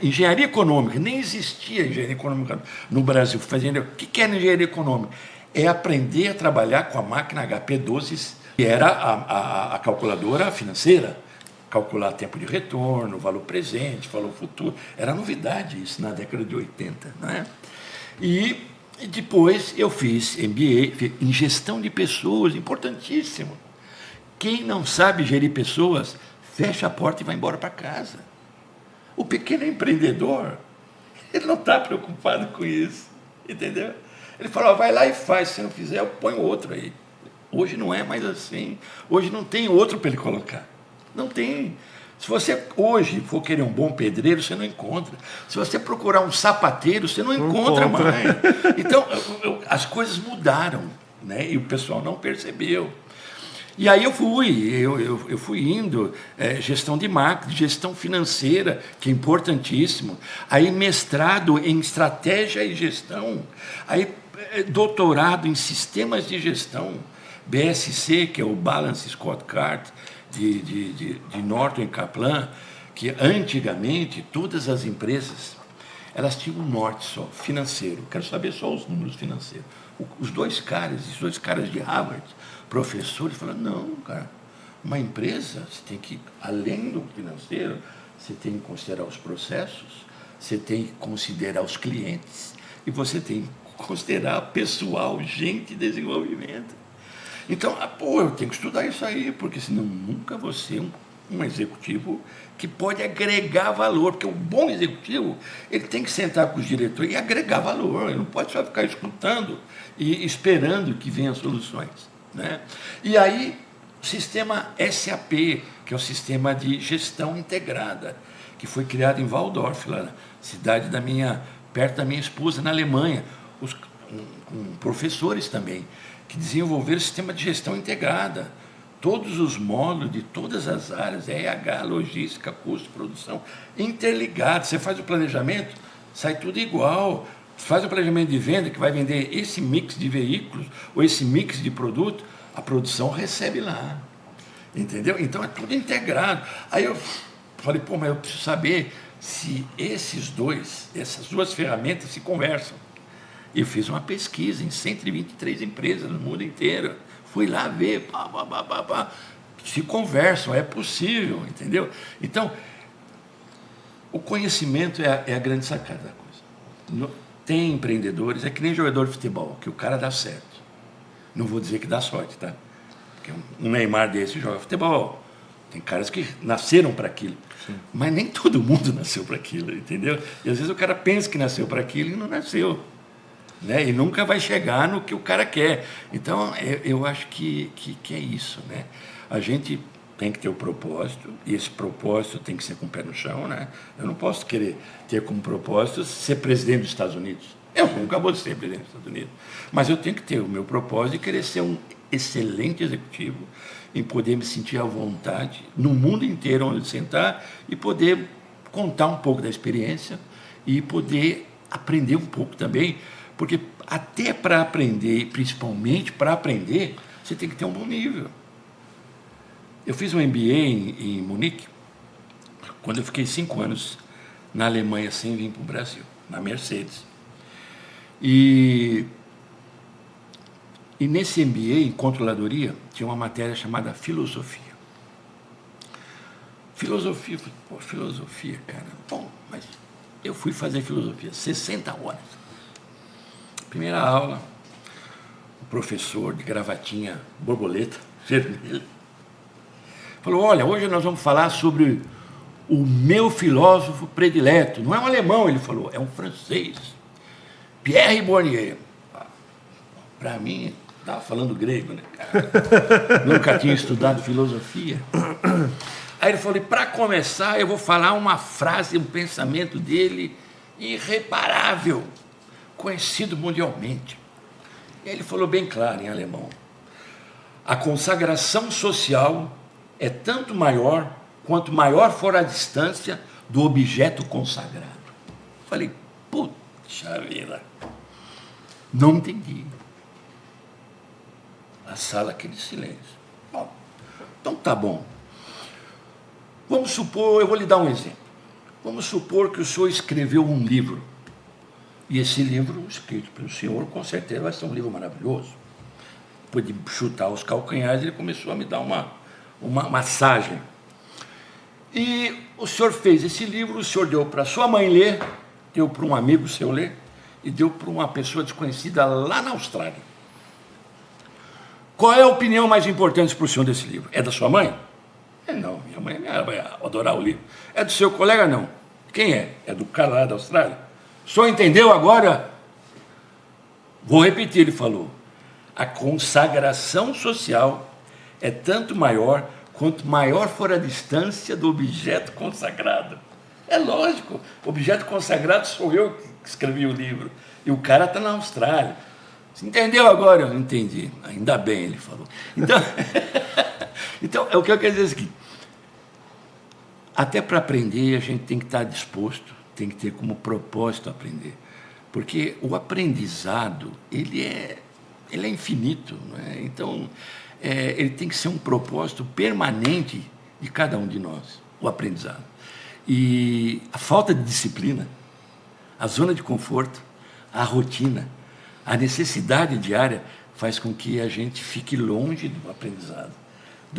engenharia econômica. Nem existia engenharia econômica no Brasil. O que era engenharia econômica? É aprender a trabalhar com a máquina HP12, que era a calculadora financeira. Calcular tempo de retorno, valor presente, valor futuro. Era novidade isso na década de 80. Né? E depois eu fiz MBA em gestão de pessoas, importantíssimo. Quem não sabe gerir pessoas, fecha a porta e vai embora para casa. O pequeno empreendedor, ele não está preocupado com isso, entendeu? Ele fala, vai lá e faz, se não fizer, eu ponho outro aí. Hoje não é mais assim. Hoje não tem outro para ele colocar. Não tem. Se você hoje for querer um bom pedreiro, você não encontra. Se você procurar um sapateiro, você não encontra mais. Então, as coisas mudaram, né? E o pessoal não percebeu. E aí eu fui indo, gestão de marketing, gestão financeira, que é importantíssimo. Aí mestrado em estratégia e gestão. Aí doutorado em sistemas de gestão. BSC, que é o Balance Scorecard, de Norton e Kaplan, que antigamente todas as empresas elas tinham um norte só, financeiro. Quero saber só os números financeiros. Os dois caras de Harvard, professores, falaram, não, cara, uma empresa, você tem que, além do financeiro, você tem que considerar os processos, você tem que considerar os clientes, e você tem que considerar pessoal, gente e desenvolvimento. Então, eu tenho que estudar isso aí, porque senão nunca vou ser um executivo que pode agregar valor, porque o bom executivo, ele tem que sentar com os diretores e agregar valor, ele não pode só ficar escutando e esperando que venham soluções. Né? E aí, o sistema SAP, que é o sistema de gestão integrada, que foi criado em Waldorf, lá na cidade perto da minha esposa, na Alemanha, com professores também, que desenvolveram o sistema de gestão integrada. Todos os módulos de todas as áreas, RH, logística, custo, produção, interligados. Você faz o planejamento, sai tudo igual. Você faz o planejamento de venda, que vai vender esse mix de veículos ou esse mix de produto, a produção recebe lá. Entendeu? Então é tudo integrado. Aí eu falei, mas eu preciso saber se essas duas ferramentas se conversam. Eu fiz uma pesquisa em 123 empresas no mundo inteiro. Fui lá ver, se conversam, é possível, entendeu? Então, o conhecimento é a grande sacada da coisa. Tem empreendedores, é que nem jogador de futebol, que o cara dá certo. Não vou dizer que dá sorte, tá? Porque um Neymar desse joga futebol. Tem caras que nasceram para aquilo. Sim. Mas nem todo mundo nasceu para aquilo, entendeu? E às vezes o cara pensa que nasceu para aquilo e não nasceu. Né? E nunca vai chegar no que o cara quer. Então, eu acho que é isso. Né? A gente tem que ter o propósito, e esse propósito tem que ser com o pé no chão. Né? Eu não posso querer ter como propósito ser presidente dos Estados Unidos. Eu nunca vou ser presidente dos Estados Unidos. Mas eu tenho que ter o meu propósito de querer ser um excelente executivo, em poder me sentir à vontade no mundo inteiro onde sentar e poder contar um pouco da experiência e poder aprender um pouco também. Porque até para aprender, principalmente para aprender, você tem que ter um bom nível. Eu fiz um MBA em Munique, quando eu fiquei 5 anos na Alemanha sem vir para o Brasil, na Mercedes. E nesse MBA, em controladoria, tinha uma matéria chamada filosofia. Filosofia, filosofia, cara. Bom, mas eu fui fazer filosofia, 60 horas. Primeira aula, o professor de gravatinha borboleta, vermelha, falou, olha, hoje nós vamos falar sobre o meu filósofo predileto. Não é um alemão, ele falou, é um francês. Pierre Bourdieu. Para mim, estava falando grego, né, cara? Nunca tinha estudado filosofia. Aí ele falou, para começar, eu vou falar uma frase, um pensamento dele irreparável, conhecido mundialmente. E ele falou bem claro em alemão: a consagração social é tanto maior quanto maior for a distância do objeto consagrado. Falei, puxa vida, não entendi. A sala, aquele silêncio. Bom, então tá bom. Vamos supor, eu vou lhe dar um exemplo. Vamos supor que o senhor escreveu um livro. E esse livro, escrito pelo senhor, com certeza vai ser um livro maravilhoso. Depois de chutar os calcanhares, ele começou a me dar uma massagem. E o senhor fez esse livro, o senhor deu para sua mãe ler, deu para um amigo seu ler, e deu para uma pessoa desconhecida lá na Austrália. Qual é a opinião mais importante para o senhor desse livro? É da sua mãe? Não, minha mãe vai adorar o livro. É do seu colega? Não. Quem é? É do cara lá da Austrália. O senhor entendeu agora? Vou repetir, ele falou. A consagração social é tanto maior quanto maior for a distância do objeto consagrado. É lógico, o objeto consagrado sou eu que escrevi o livro. E o cara está na Austrália. Você entendeu agora? Eu entendi. Ainda bem, ele falou. Então, o que eu quero dizer é o seguinte: até para aprender, a gente tem que estar disposto, tem que ter como propósito aprender. Porque o aprendizado, ele é infinito. Não é? Então, ele tem que ser um propósito permanente de cada um de nós, o aprendizado. E a falta de disciplina, a zona de conforto, a rotina, a necessidade diária faz com que a gente fique longe do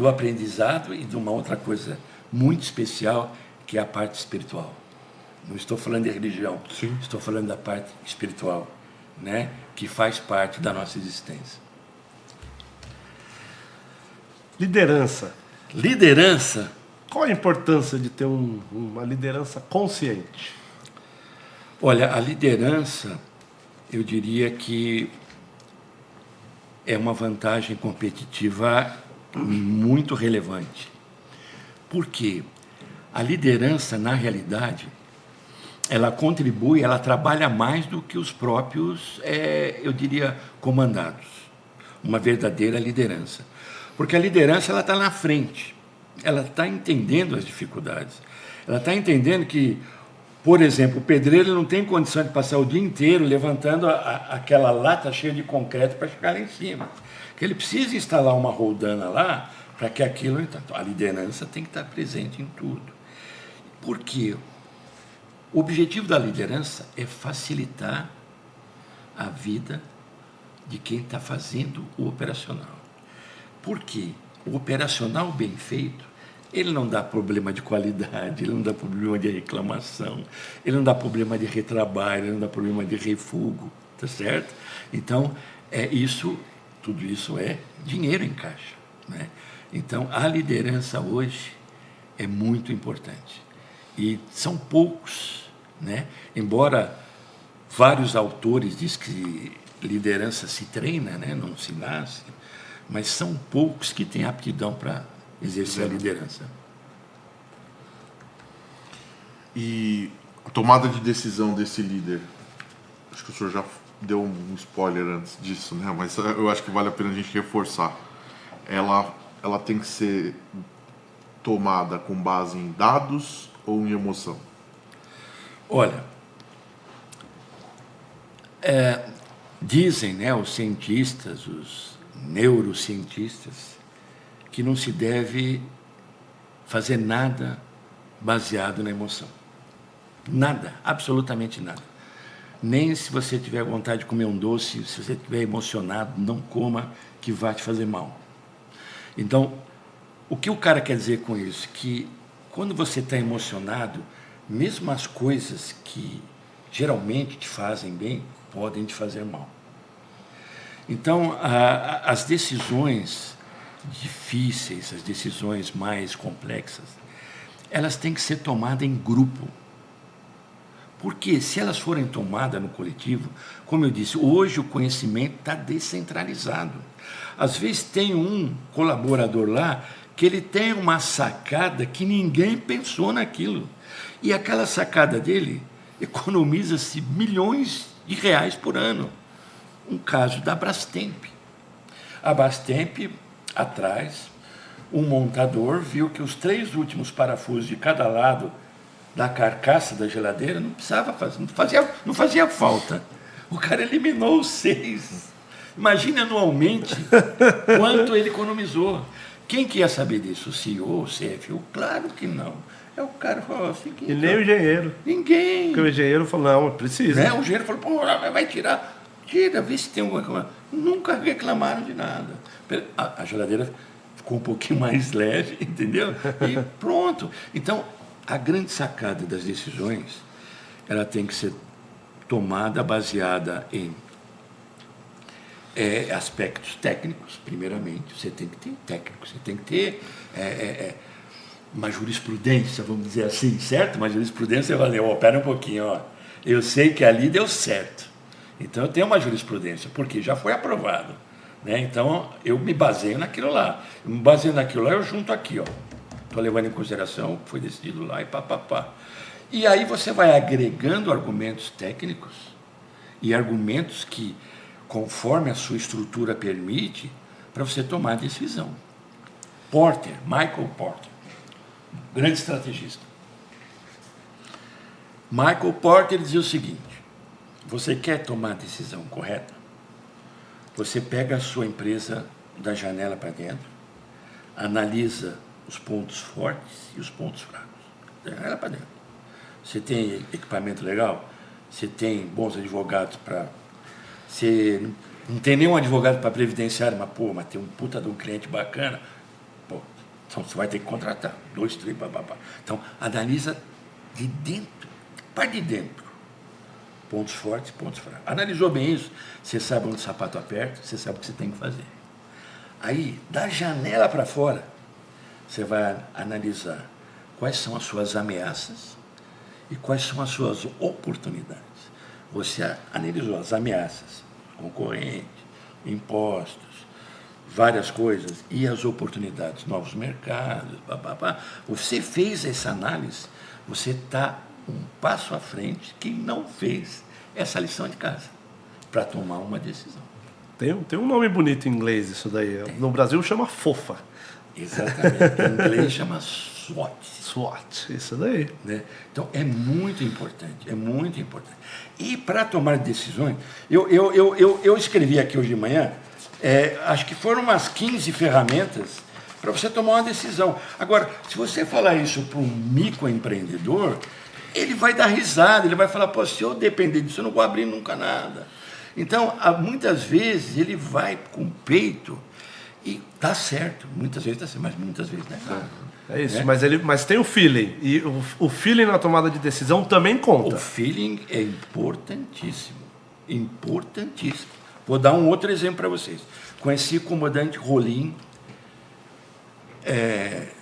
aprendizado e de uma outra coisa muito especial, que é a parte espiritual. Não estou falando de religião, sim, estou falando da parte espiritual, né, que faz parte da nossa existência. Liderança. Liderança. Qual a importância de ter uma liderança consciente? Olha, a liderança, eu diria que é uma vantagem competitiva muito relevante. Por quê? A liderança, na realidade, ela contribui, ela trabalha mais do que os próprios, eu diria, comandados. Uma verdadeira liderança. Porque a liderança, ela está na frente. Ela está entendendo as dificuldades. Ela está entendendo que, por exemplo, o pedreiro não tem condição de passar o dia inteiro levantando aquela lata cheia de concreto para chegar lá em cima. Que ele precisa instalar uma roldana lá para que aquilo... Então, a liderança tem que estar presente em tudo. Por quê? O objetivo da liderança é facilitar a vida de quem está fazendo o operacional. Por quê? O operacional bem feito, ele não dá problema de qualidade, ele não dá problema de reclamação, ele não dá problema de retrabalho, ele não dá problema de refugo, tá certo? Então, tudo isso é dinheiro em caixa, né? Então, a liderança hoje é muito importante. E são poucos, né? Embora vários autores dizem que liderança se treina, né? Não se nasce, mas são poucos que têm aptidão para exercer a liderança. E a tomada de decisão desse líder, acho que o senhor já deu um spoiler antes disso, né? Mas eu acho que vale a pena a gente reforçar. Ela tem que ser tomada com base em dados ou em emoção? Olha, dizem, né, os cientistas, os neurocientistas, que não se deve fazer nada baseado na emoção. Nada, absolutamente nada. Nem se você tiver vontade de comer um doce, se você estiver emocionado, não coma, que vai te fazer mal. Então, o que o cara quer dizer com isso? Que quando você está emocionado, mesmo as coisas que geralmente te fazem bem, podem te fazer mal. Então, as decisões difíceis, as decisões mais complexas, elas têm que ser tomadas em grupo. Porque se elas forem tomadas no coletivo, como eu disse, hoje o conhecimento está descentralizado. Às vezes tem um colaborador lá que ele tem uma sacada que ninguém pensou naquilo. E aquela sacada dele economiza-se milhões de reais por ano. Um caso da Brastemp. A Brastemp, atrás, um montador viu que os 3 últimos parafusos de cada lado da carcaça da geladeira não precisava fazer, não fazia falta. O cara eliminou os 6. Imagina anualmente quanto ele economizou. Quem que ia saber disso? O CEO, o CFO? Claro que não. É o cara que falou assim... E nem o engenheiro. Ninguém. Porque o engenheiro falou, não, precisa. Né? O engenheiro falou, pô, vai tirar. Tira, vê se tem alguma coisa. Nunca reclamaram de nada. A geladeira ficou um pouquinho mais leve, entendeu? E pronto. Então, a grande sacada das decisões, ela tem que ser tomada baseada em aspectos técnicos, primeiramente. Você tem que ter técnico, você tem que ter uma jurisprudência, vamos dizer assim, certo? Uma jurisprudência, você vai dizer, pera um pouquinho, eu sei que ali deu certo. Então, eu tenho uma jurisprudência, porque já foi aprovado. Né? Então, eu me baseio naquilo lá. Eu me baseio naquilo lá, eu junto aqui, estou levando em consideração o que foi decidido lá e pá. E aí você vai agregando argumentos técnicos e argumentos que, conforme a sua estrutura permite, para você tomar a decisão. Michael Porter, grande estrategista. Michael Porter dizia o seguinte: você quer tomar a decisão correta? Você pega a sua empresa da janela para dentro, analisa os pontos fortes e os pontos fracos. Da janela para dentro. Você tem equipamento legal? Você tem bons advogados para... Você não tem nenhum advogado para previdenciário, mas tem um puta de um cliente bacana. Então você vai ter que contratar. 2, 3, bababá. Então, analisa de dentro, parte de dentro. Pontos fortes, pontos fracos. Analisou bem isso, você sabe onde o sapato aperta, você sabe o que você tem que fazer. Aí, da janela para fora, você vai analisar quais são as suas ameaças e quais são as suas oportunidades. Você analisou as ameaças, concorrente, impostos, várias coisas, e as oportunidades, novos mercados, bababá. Você fez essa análise, você está um passo à frente quem não fez essa lição de casa para tomar uma decisão. Tem um nome bonito em inglês isso daí. No Brasil chama FOFA. Exatamente. Em inglês chama SWOT. SWOT, isso daí. Né? Então, é muito importante, é muito importante. E para tomar decisões, eu escrevi aqui hoje de manhã, acho que foram umas 15 ferramentas para você tomar uma decisão. Agora, se você falar isso para um microempreendedor, ele vai dar risada, ele vai falar, se eu depender disso, eu não vou abrir nunca nada. Então, muitas vezes, ele vai com o peito e dá certo. Muitas vezes dá certo, mas muitas vezes dá errado. É isso, mas tem o feeling. E o feeling na tomada de decisão também conta. O feeling é importantíssimo. Importantíssimo. Vou dar um outro exemplo para vocês. Conheci o comandante Rolim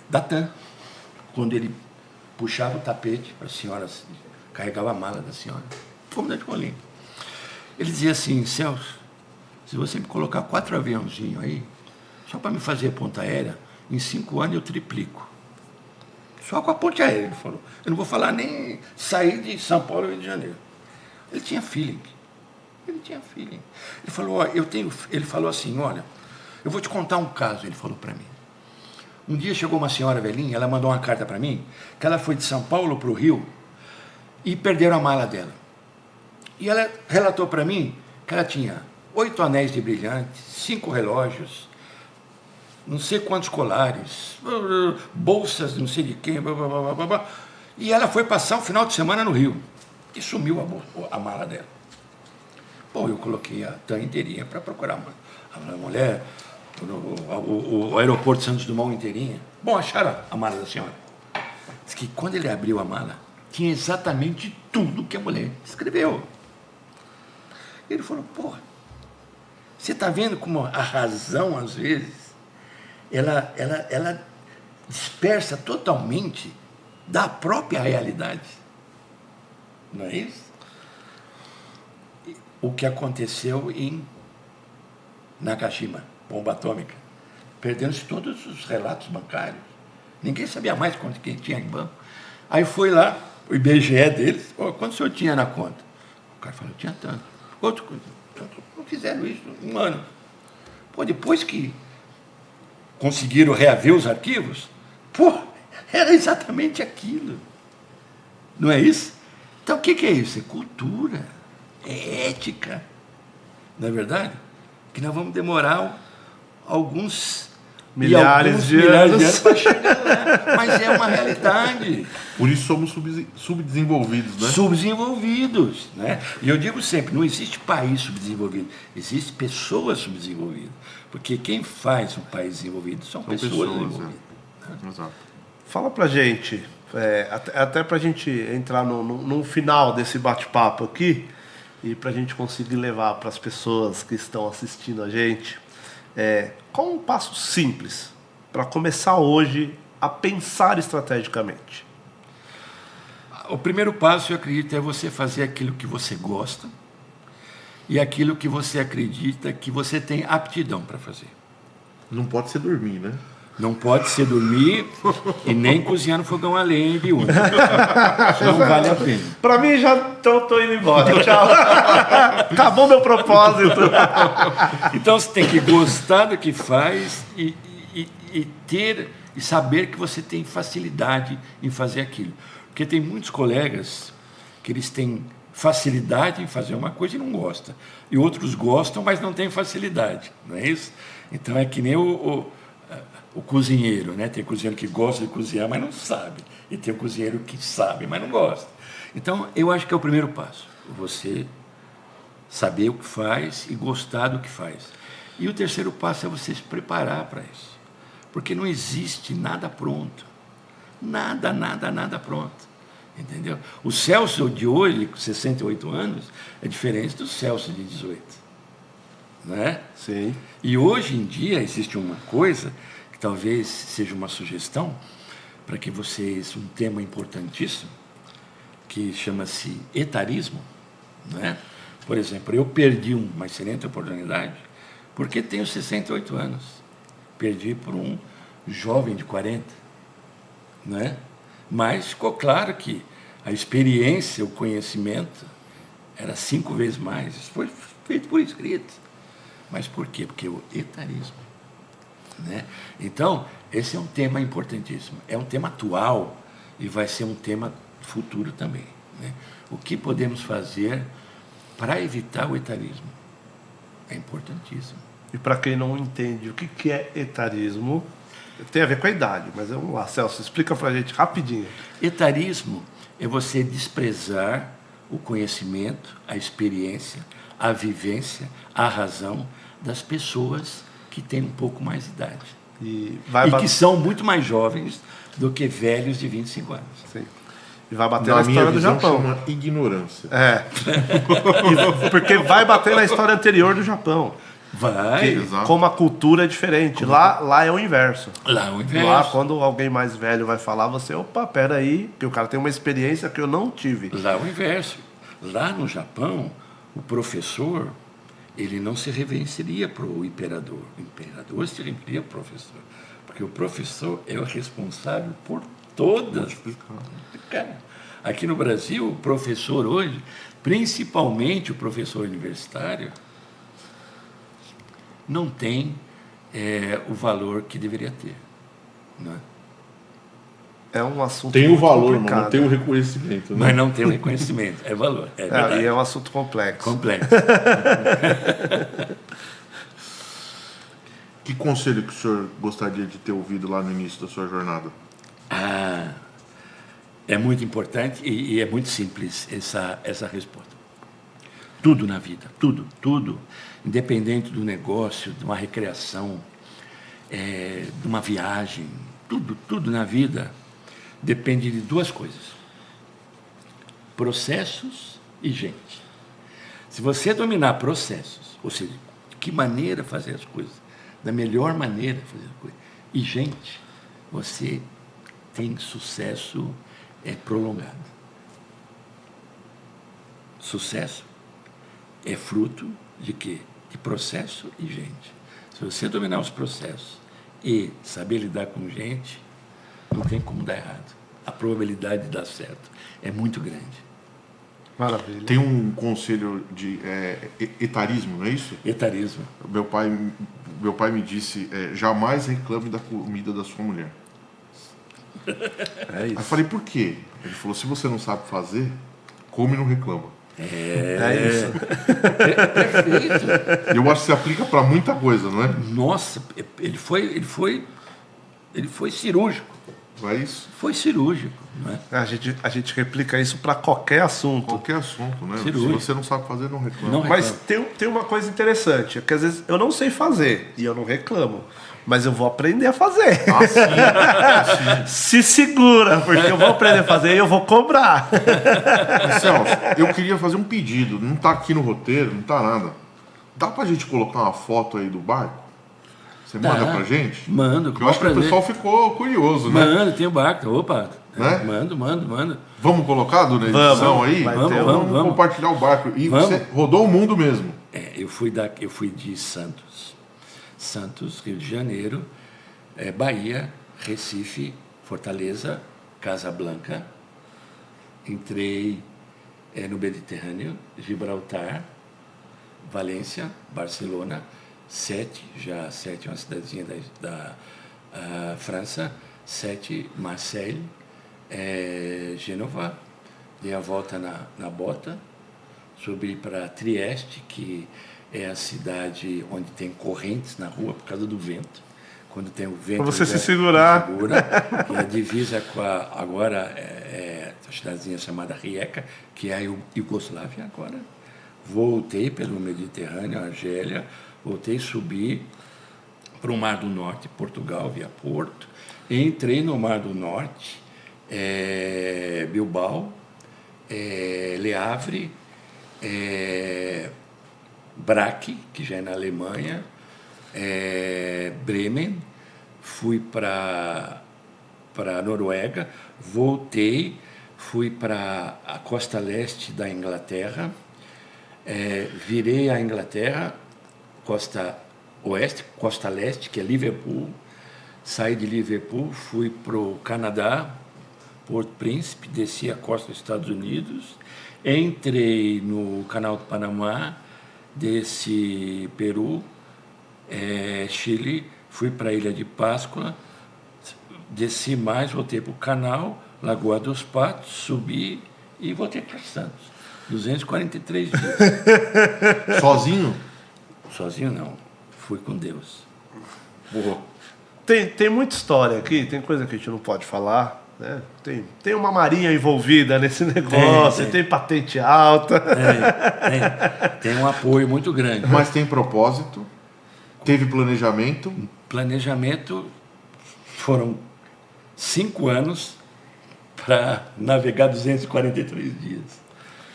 da TAM, quando ele puxava o tapete para a senhora, carregava a mala da senhora. Comandante Rolim. Ele dizia assim, Celso, se você me colocar 4 aviãozinhos aí, só para me fazer ponta aérea, em 5 anos eu triplico. Só com a ponte aérea, ele falou. Eu não vou falar nem sair de São Paulo e Rio de Janeiro. Ele tinha feeling. Ele falou, ele falou assim, olha, eu vou te contar um caso, ele falou para mim. Um dia chegou uma senhora velhinha, ela mandou uma carta para mim, que ela foi de São Paulo para o Rio e perderam a mala dela. E ela relatou para mim que ela tinha 8 anéis de brilhantes, 5 relógios, não sei quantos colares, bolsas não sei de quem, blá, blá, blá, blá, blá. E ela foi passar um final de semana no Rio e sumiu a mala dela. Bom, eu coloquei a TAM inteirinha para procurar a mulher, o aeroporto Santos Dumont inteirinha. Bom, acharam a mala da senhora. Diz que quando ele abriu a mala, tinha exatamente tudo que a mulher escreveu. Ele falou, você está vendo como a razão, às vezes, ela dispersa totalmente da própria realidade. Não é isso? O que aconteceu em Nakashima, bomba atômica. Perdendo-se todos os relatos bancários. Ninguém sabia mais quanto quem tinha em banco. Aí foi lá, o IBGE deles, quanto o senhor tinha na conta? O cara falou, eu tinha tanto. Outro, não fizeram isso em um ano. Pô, depois que conseguiram reaver os arquivos, era exatamente aquilo. Não é isso? Então, o que é isso? É cultura, é ética. Não é verdade? Que nós vamos demorar alguns milhares de anos para chegar lá. Mas é uma realidade. Por isso somos subdesenvolvidos, né? Subdesenvolvidos. Né? E eu digo sempre, não existe país subdesenvolvido, existe pessoas subdesenvolvidas. Porque quem faz um país desenvolvido são pessoas desenvolvidas. Né? Exato. Fala pra gente, até pra gente entrar no final desse bate-papo aqui, e pra gente conseguir levar para as pessoas que estão assistindo a gente, qual um passo simples para começar hoje a pensar estrategicamente? O primeiro passo, eu acredito, é você fazer aquilo que você gosta e aquilo que você acredita que você tem aptidão para fazer. Não pode ser dormir, né? Não pode ser dormir e nem cozinhar no fogão a lenha em Biúna. Isso não vale a pena. Para mim, já estou indo embora. Tchau. Acabou meu propósito. Então, você tem que gostar do que faz e saber que você tem facilidade em fazer aquilo. Porque tem muitos colegas que eles têm facilidade em fazer uma coisa e não gostam. E outros gostam, mas não têm facilidade. Não é isso? Então, é que nem o cozinheiro, né? Tem cozinheiro que gosta de cozinhar, mas não sabe. E tem o cozinheiro que sabe, mas não gosta. Então, eu acho que é o primeiro passo. Você saber o que faz e gostar do que faz. E o terceiro passo é você se preparar para isso. Porque não existe nada pronto. Nada pronto. Entendeu? O Celso de hoje, com 68 anos, é diferente do Celso de 18. Não é? Sim. E hoje em dia existe uma coisa que talvez seja uma sugestão para que vocês, um tema importantíssimo, que chama-se etarismo, não é? Por exemplo, eu perdi uma excelente oportunidade porque tenho 68 anos. Perdi por um jovem de 40, não é? Mas ficou claro que a experiência, o conhecimento era 5 vezes mais. Isso foi feito por escrito. Mas por quê? Porque o etarismo. Né? Então, esse é um tema importantíssimo. É um tema atual e vai ser um tema futuro também. Né? O que podemos fazer para evitar o etarismo? É importantíssimo. E para quem não entende o que é etarismo, tem a ver com a idade, mas vamos lá, Celso, explica para a gente rapidinho. Etarismo é você desprezar o conhecimento, a experiência, a vivência, a razão das pessoas que têm um pouco mais de idade. E que são muito mais jovens do que velhos de 25 anos. Sim. E vai bater na história do Japão. Chama ignorância. Porque vai bater na história anterior do Japão. Vai. Como a cultura é diferente. Lá é o inverso. Lá é o inverso. Lá, quando alguém mais velho vai falar, você, opa, peraí, que o cara tem uma experiência que eu não tive. Lá é o inverso. Lá no Japão, o professor, ele não se reverenciaria para o imperador. O imperador se reverenciaria para o professor. Porque o professor é o responsável por todas. Aqui no Brasil, o professor hoje, principalmente o professor universitário, não tem o valor que deveria ter. Não é? É um assunto tem o valor, complicado. mas não tem o reconhecimento. Né? Mas não tem o reconhecimento, é valor. E é um assunto complexo. Que conselho que o senhor gostaria de ter ouvido lá no início da sua jornada? É muito importante e é muito simples essa resposta. Tudo na vida, tudo, independente do negócio, de uma recreação, de uma viagem, tudo na vida depende de 2 coisas: processos e gente. Se você dominar processos, ou seja, de que maneira fazer as coisas, da melhor maneira fazer as coisas, e gente, você tem sucesso é prolongado. Sucesso é fruto de quê? De processo e gente. Se você dominar os processos e saber lidar com gente, não tem como dar errado. A probabilidade de dar certo é muito grande. Maravilha. Tem um conselho de etarismo, não é isso? Etarismo. Meu pai me disse, jamais reclame da comida da sua mulher. É Aí eu isso. falei, por quê? Ele falou, se você não sabe fazer, come e não reclama. É isso. Perfeito. E eu acho que se aplica para muita coisa, não é? Nossa, ele foi cirúrgico. Não é isso? Foi cirúrgico, não é? A gente replica isso para qualquer assunto. Qualquer assunto, né? Cirúrgico. Se você não sabe fazer, não reclama. Não Mas reclama. tem uma coisa interessante, que às vezes eu não sei fazer e eu não reclamo, mas eu vou aprender a fazer. Se segura, porque eu vou aprender a fazer e eu vou cobrar. Mas, Celso, eu queria fazer um pedido. Não tá aqui no roteiro, não tá nada. Dá pra gente colocar uma foto aí do barco? Você manda pra gente? Mando, com Eu acho que o prazer. pessoal ficou curioso, né? Mando, tem o barco. Opa, Né? mando. Vamos colocar na edição Vamos, aí? vai ter Vamos vamos. compartilhar o barco. E Vamos. você rodou o mundo mesmo. Eu fui de Santos, Rio de Janeiro, Bahia, Recife, Fortaleza, Casablanca. Entrei no Mediterrâneo, Gibraltar, Valência, Barcelona, Sete é uma cidadezinha da França, Sete, Marseille, Gênova, dei a volta na bota, subi para Trieste, que é a cidade onde tem correntes na rua por causa do vento. Quando tem o vento... Pra você se segurar. Segura, que é a divisa com agora a cidadezinha chamada Rijeka, que é a Iugoslávia agora. Voltei pelo Mediterrâneo, Argélia, voltei a subir para o Mar do Norte, Portugal, via Porto. Entrei no Mar do Norte, Bilbao, Le Havre, Braque, que já é na Alemanha, Bremen, fui para a Noruega, voltei, fui para a costa leste da Inglaterra, virei a Inglaterra, costa oeste, costa leste, que é Liverpool, saí de Liverpool, fui para o Canadá, Porto Príncipe, desci a costa dos Estados Unidos, entrei no Canal do Panamá, desci Peru, Chile, fui para a Ilha de Páscoa, desci mais, voltei para o canal, Lagoa dos Patos, subi e voltei para Santos. 243 dias. Sozinho? Sozinho não, fui com Deus. Boa. Tem muita história aqui, tem coisa que a gente não pode falar, né? Tem uma marinha envolvida nesse negócio, tem patente alta. Tem um apoio muito grande. Mas tem propósito, teve planejamento. Planejamento foram 5 anos para navegar 243 dias.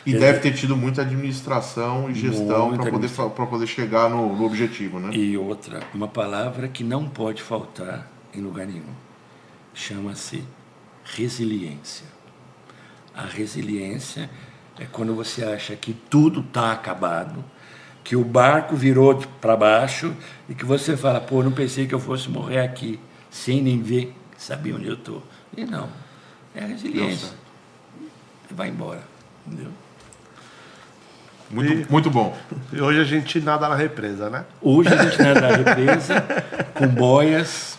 E deve ter tido muita administração e gestão Muita para poder chegar no objetivo, né? E outra, uma palavra que não pode faltar em lugar nenhum. Chama-se resiliência. A resiliência é quando você acha que tudo está acabado, que o barco virou para baixo e que você fala, pô, não pensei que eu fosse morrer aqui, sem nem ver, saber onde eu estou. E não, é a resiliência. E vai embora, entendeu? Muito bom. E hoje a gente nada na represa, né? Hoje a gente está na represa, com boias.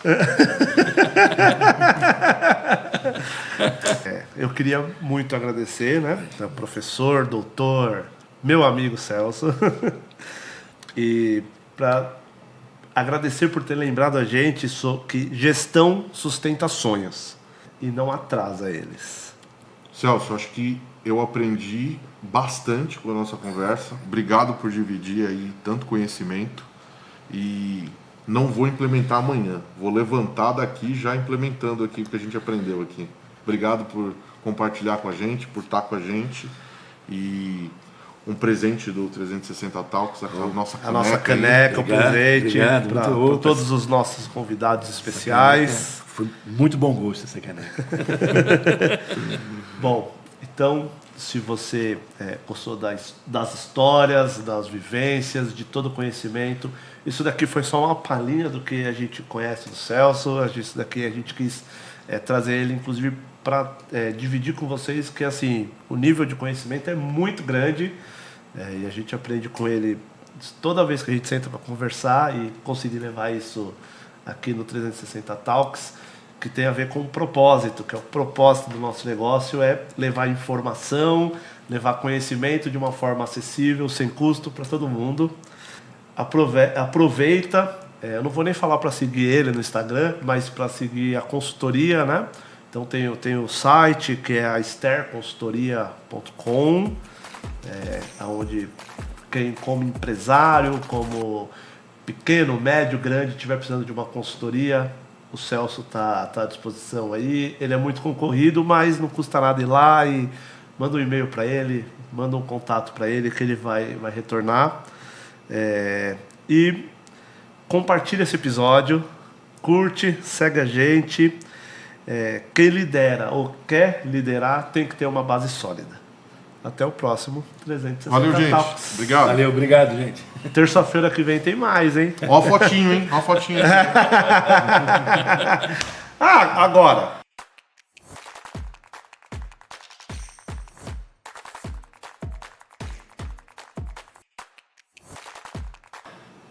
Eu queria muito agradecer, né? Ao professor, doutor, meu amigo Celso. E para agradecer por ter lembrado a gente que gestão sustenta sonhos e não atrasa eles. Celso, acho que eu aprendi bastante com a nossa conversa. Obrigado por dividir aí tanto conhecimento. E não vou implementar amanhã. Vou levantar daqui já implementando aqui o que a gente aprendeu aqui. Obrigado por compartilhar com a gente, por estar com a gente. E um presente do 360 Talks, a nossa caneca. A nossa caneca, o Obrigado, presente obrigado, para muito todos os nossos convidados especiais. Foi muito bom gosto essa caneca. Bom, então, se você gostou das histórias, das vivências, de todo o conhecimento, isso daqui foi só uma palhinha do que a gente conhece do Celso. Isso daqui a gente quis trazer ele, inclusive, para dividir com vocês que assim o nível de conhecimento é muito grande e a gente aprende com ele toda vez que a gente senta para conversar e conseguir levar isso aqui no 360 Talks, que tem a ver com o propósito, que é o propósito do nosso negócio, é levar informação, levar conhecimento de uma forma acessível, sem custo para todo mundo. Aproveita, eu não vou nem falar para seguir ele no Instagram, mas para seguir a consultoria, né? Então tem o site, que é a sterconsultoria.com, onde quem como empresário, como pequeno, médio, grande, estiver precisando de uma consultoria, o Celso está à disposição aí. Ele é muito concorrido, mas não custa nada ir lá e manda um e-mail para ele, manda um contato para ele que ele vai retornar. E compartilha esse episódio, curte, segue a gente. Quem lidera ou quer liderar tem que ter uma base sólida. Até o próximo 360 Valeu, gente. Talks. Obrigado. Valeu, obrigado, gente. Terça-feira que vem tem mais, hein? Ó a fotinho, hein? Ó a fotinho. Agora.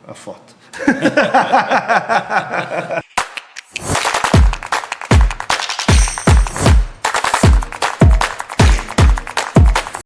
A foto.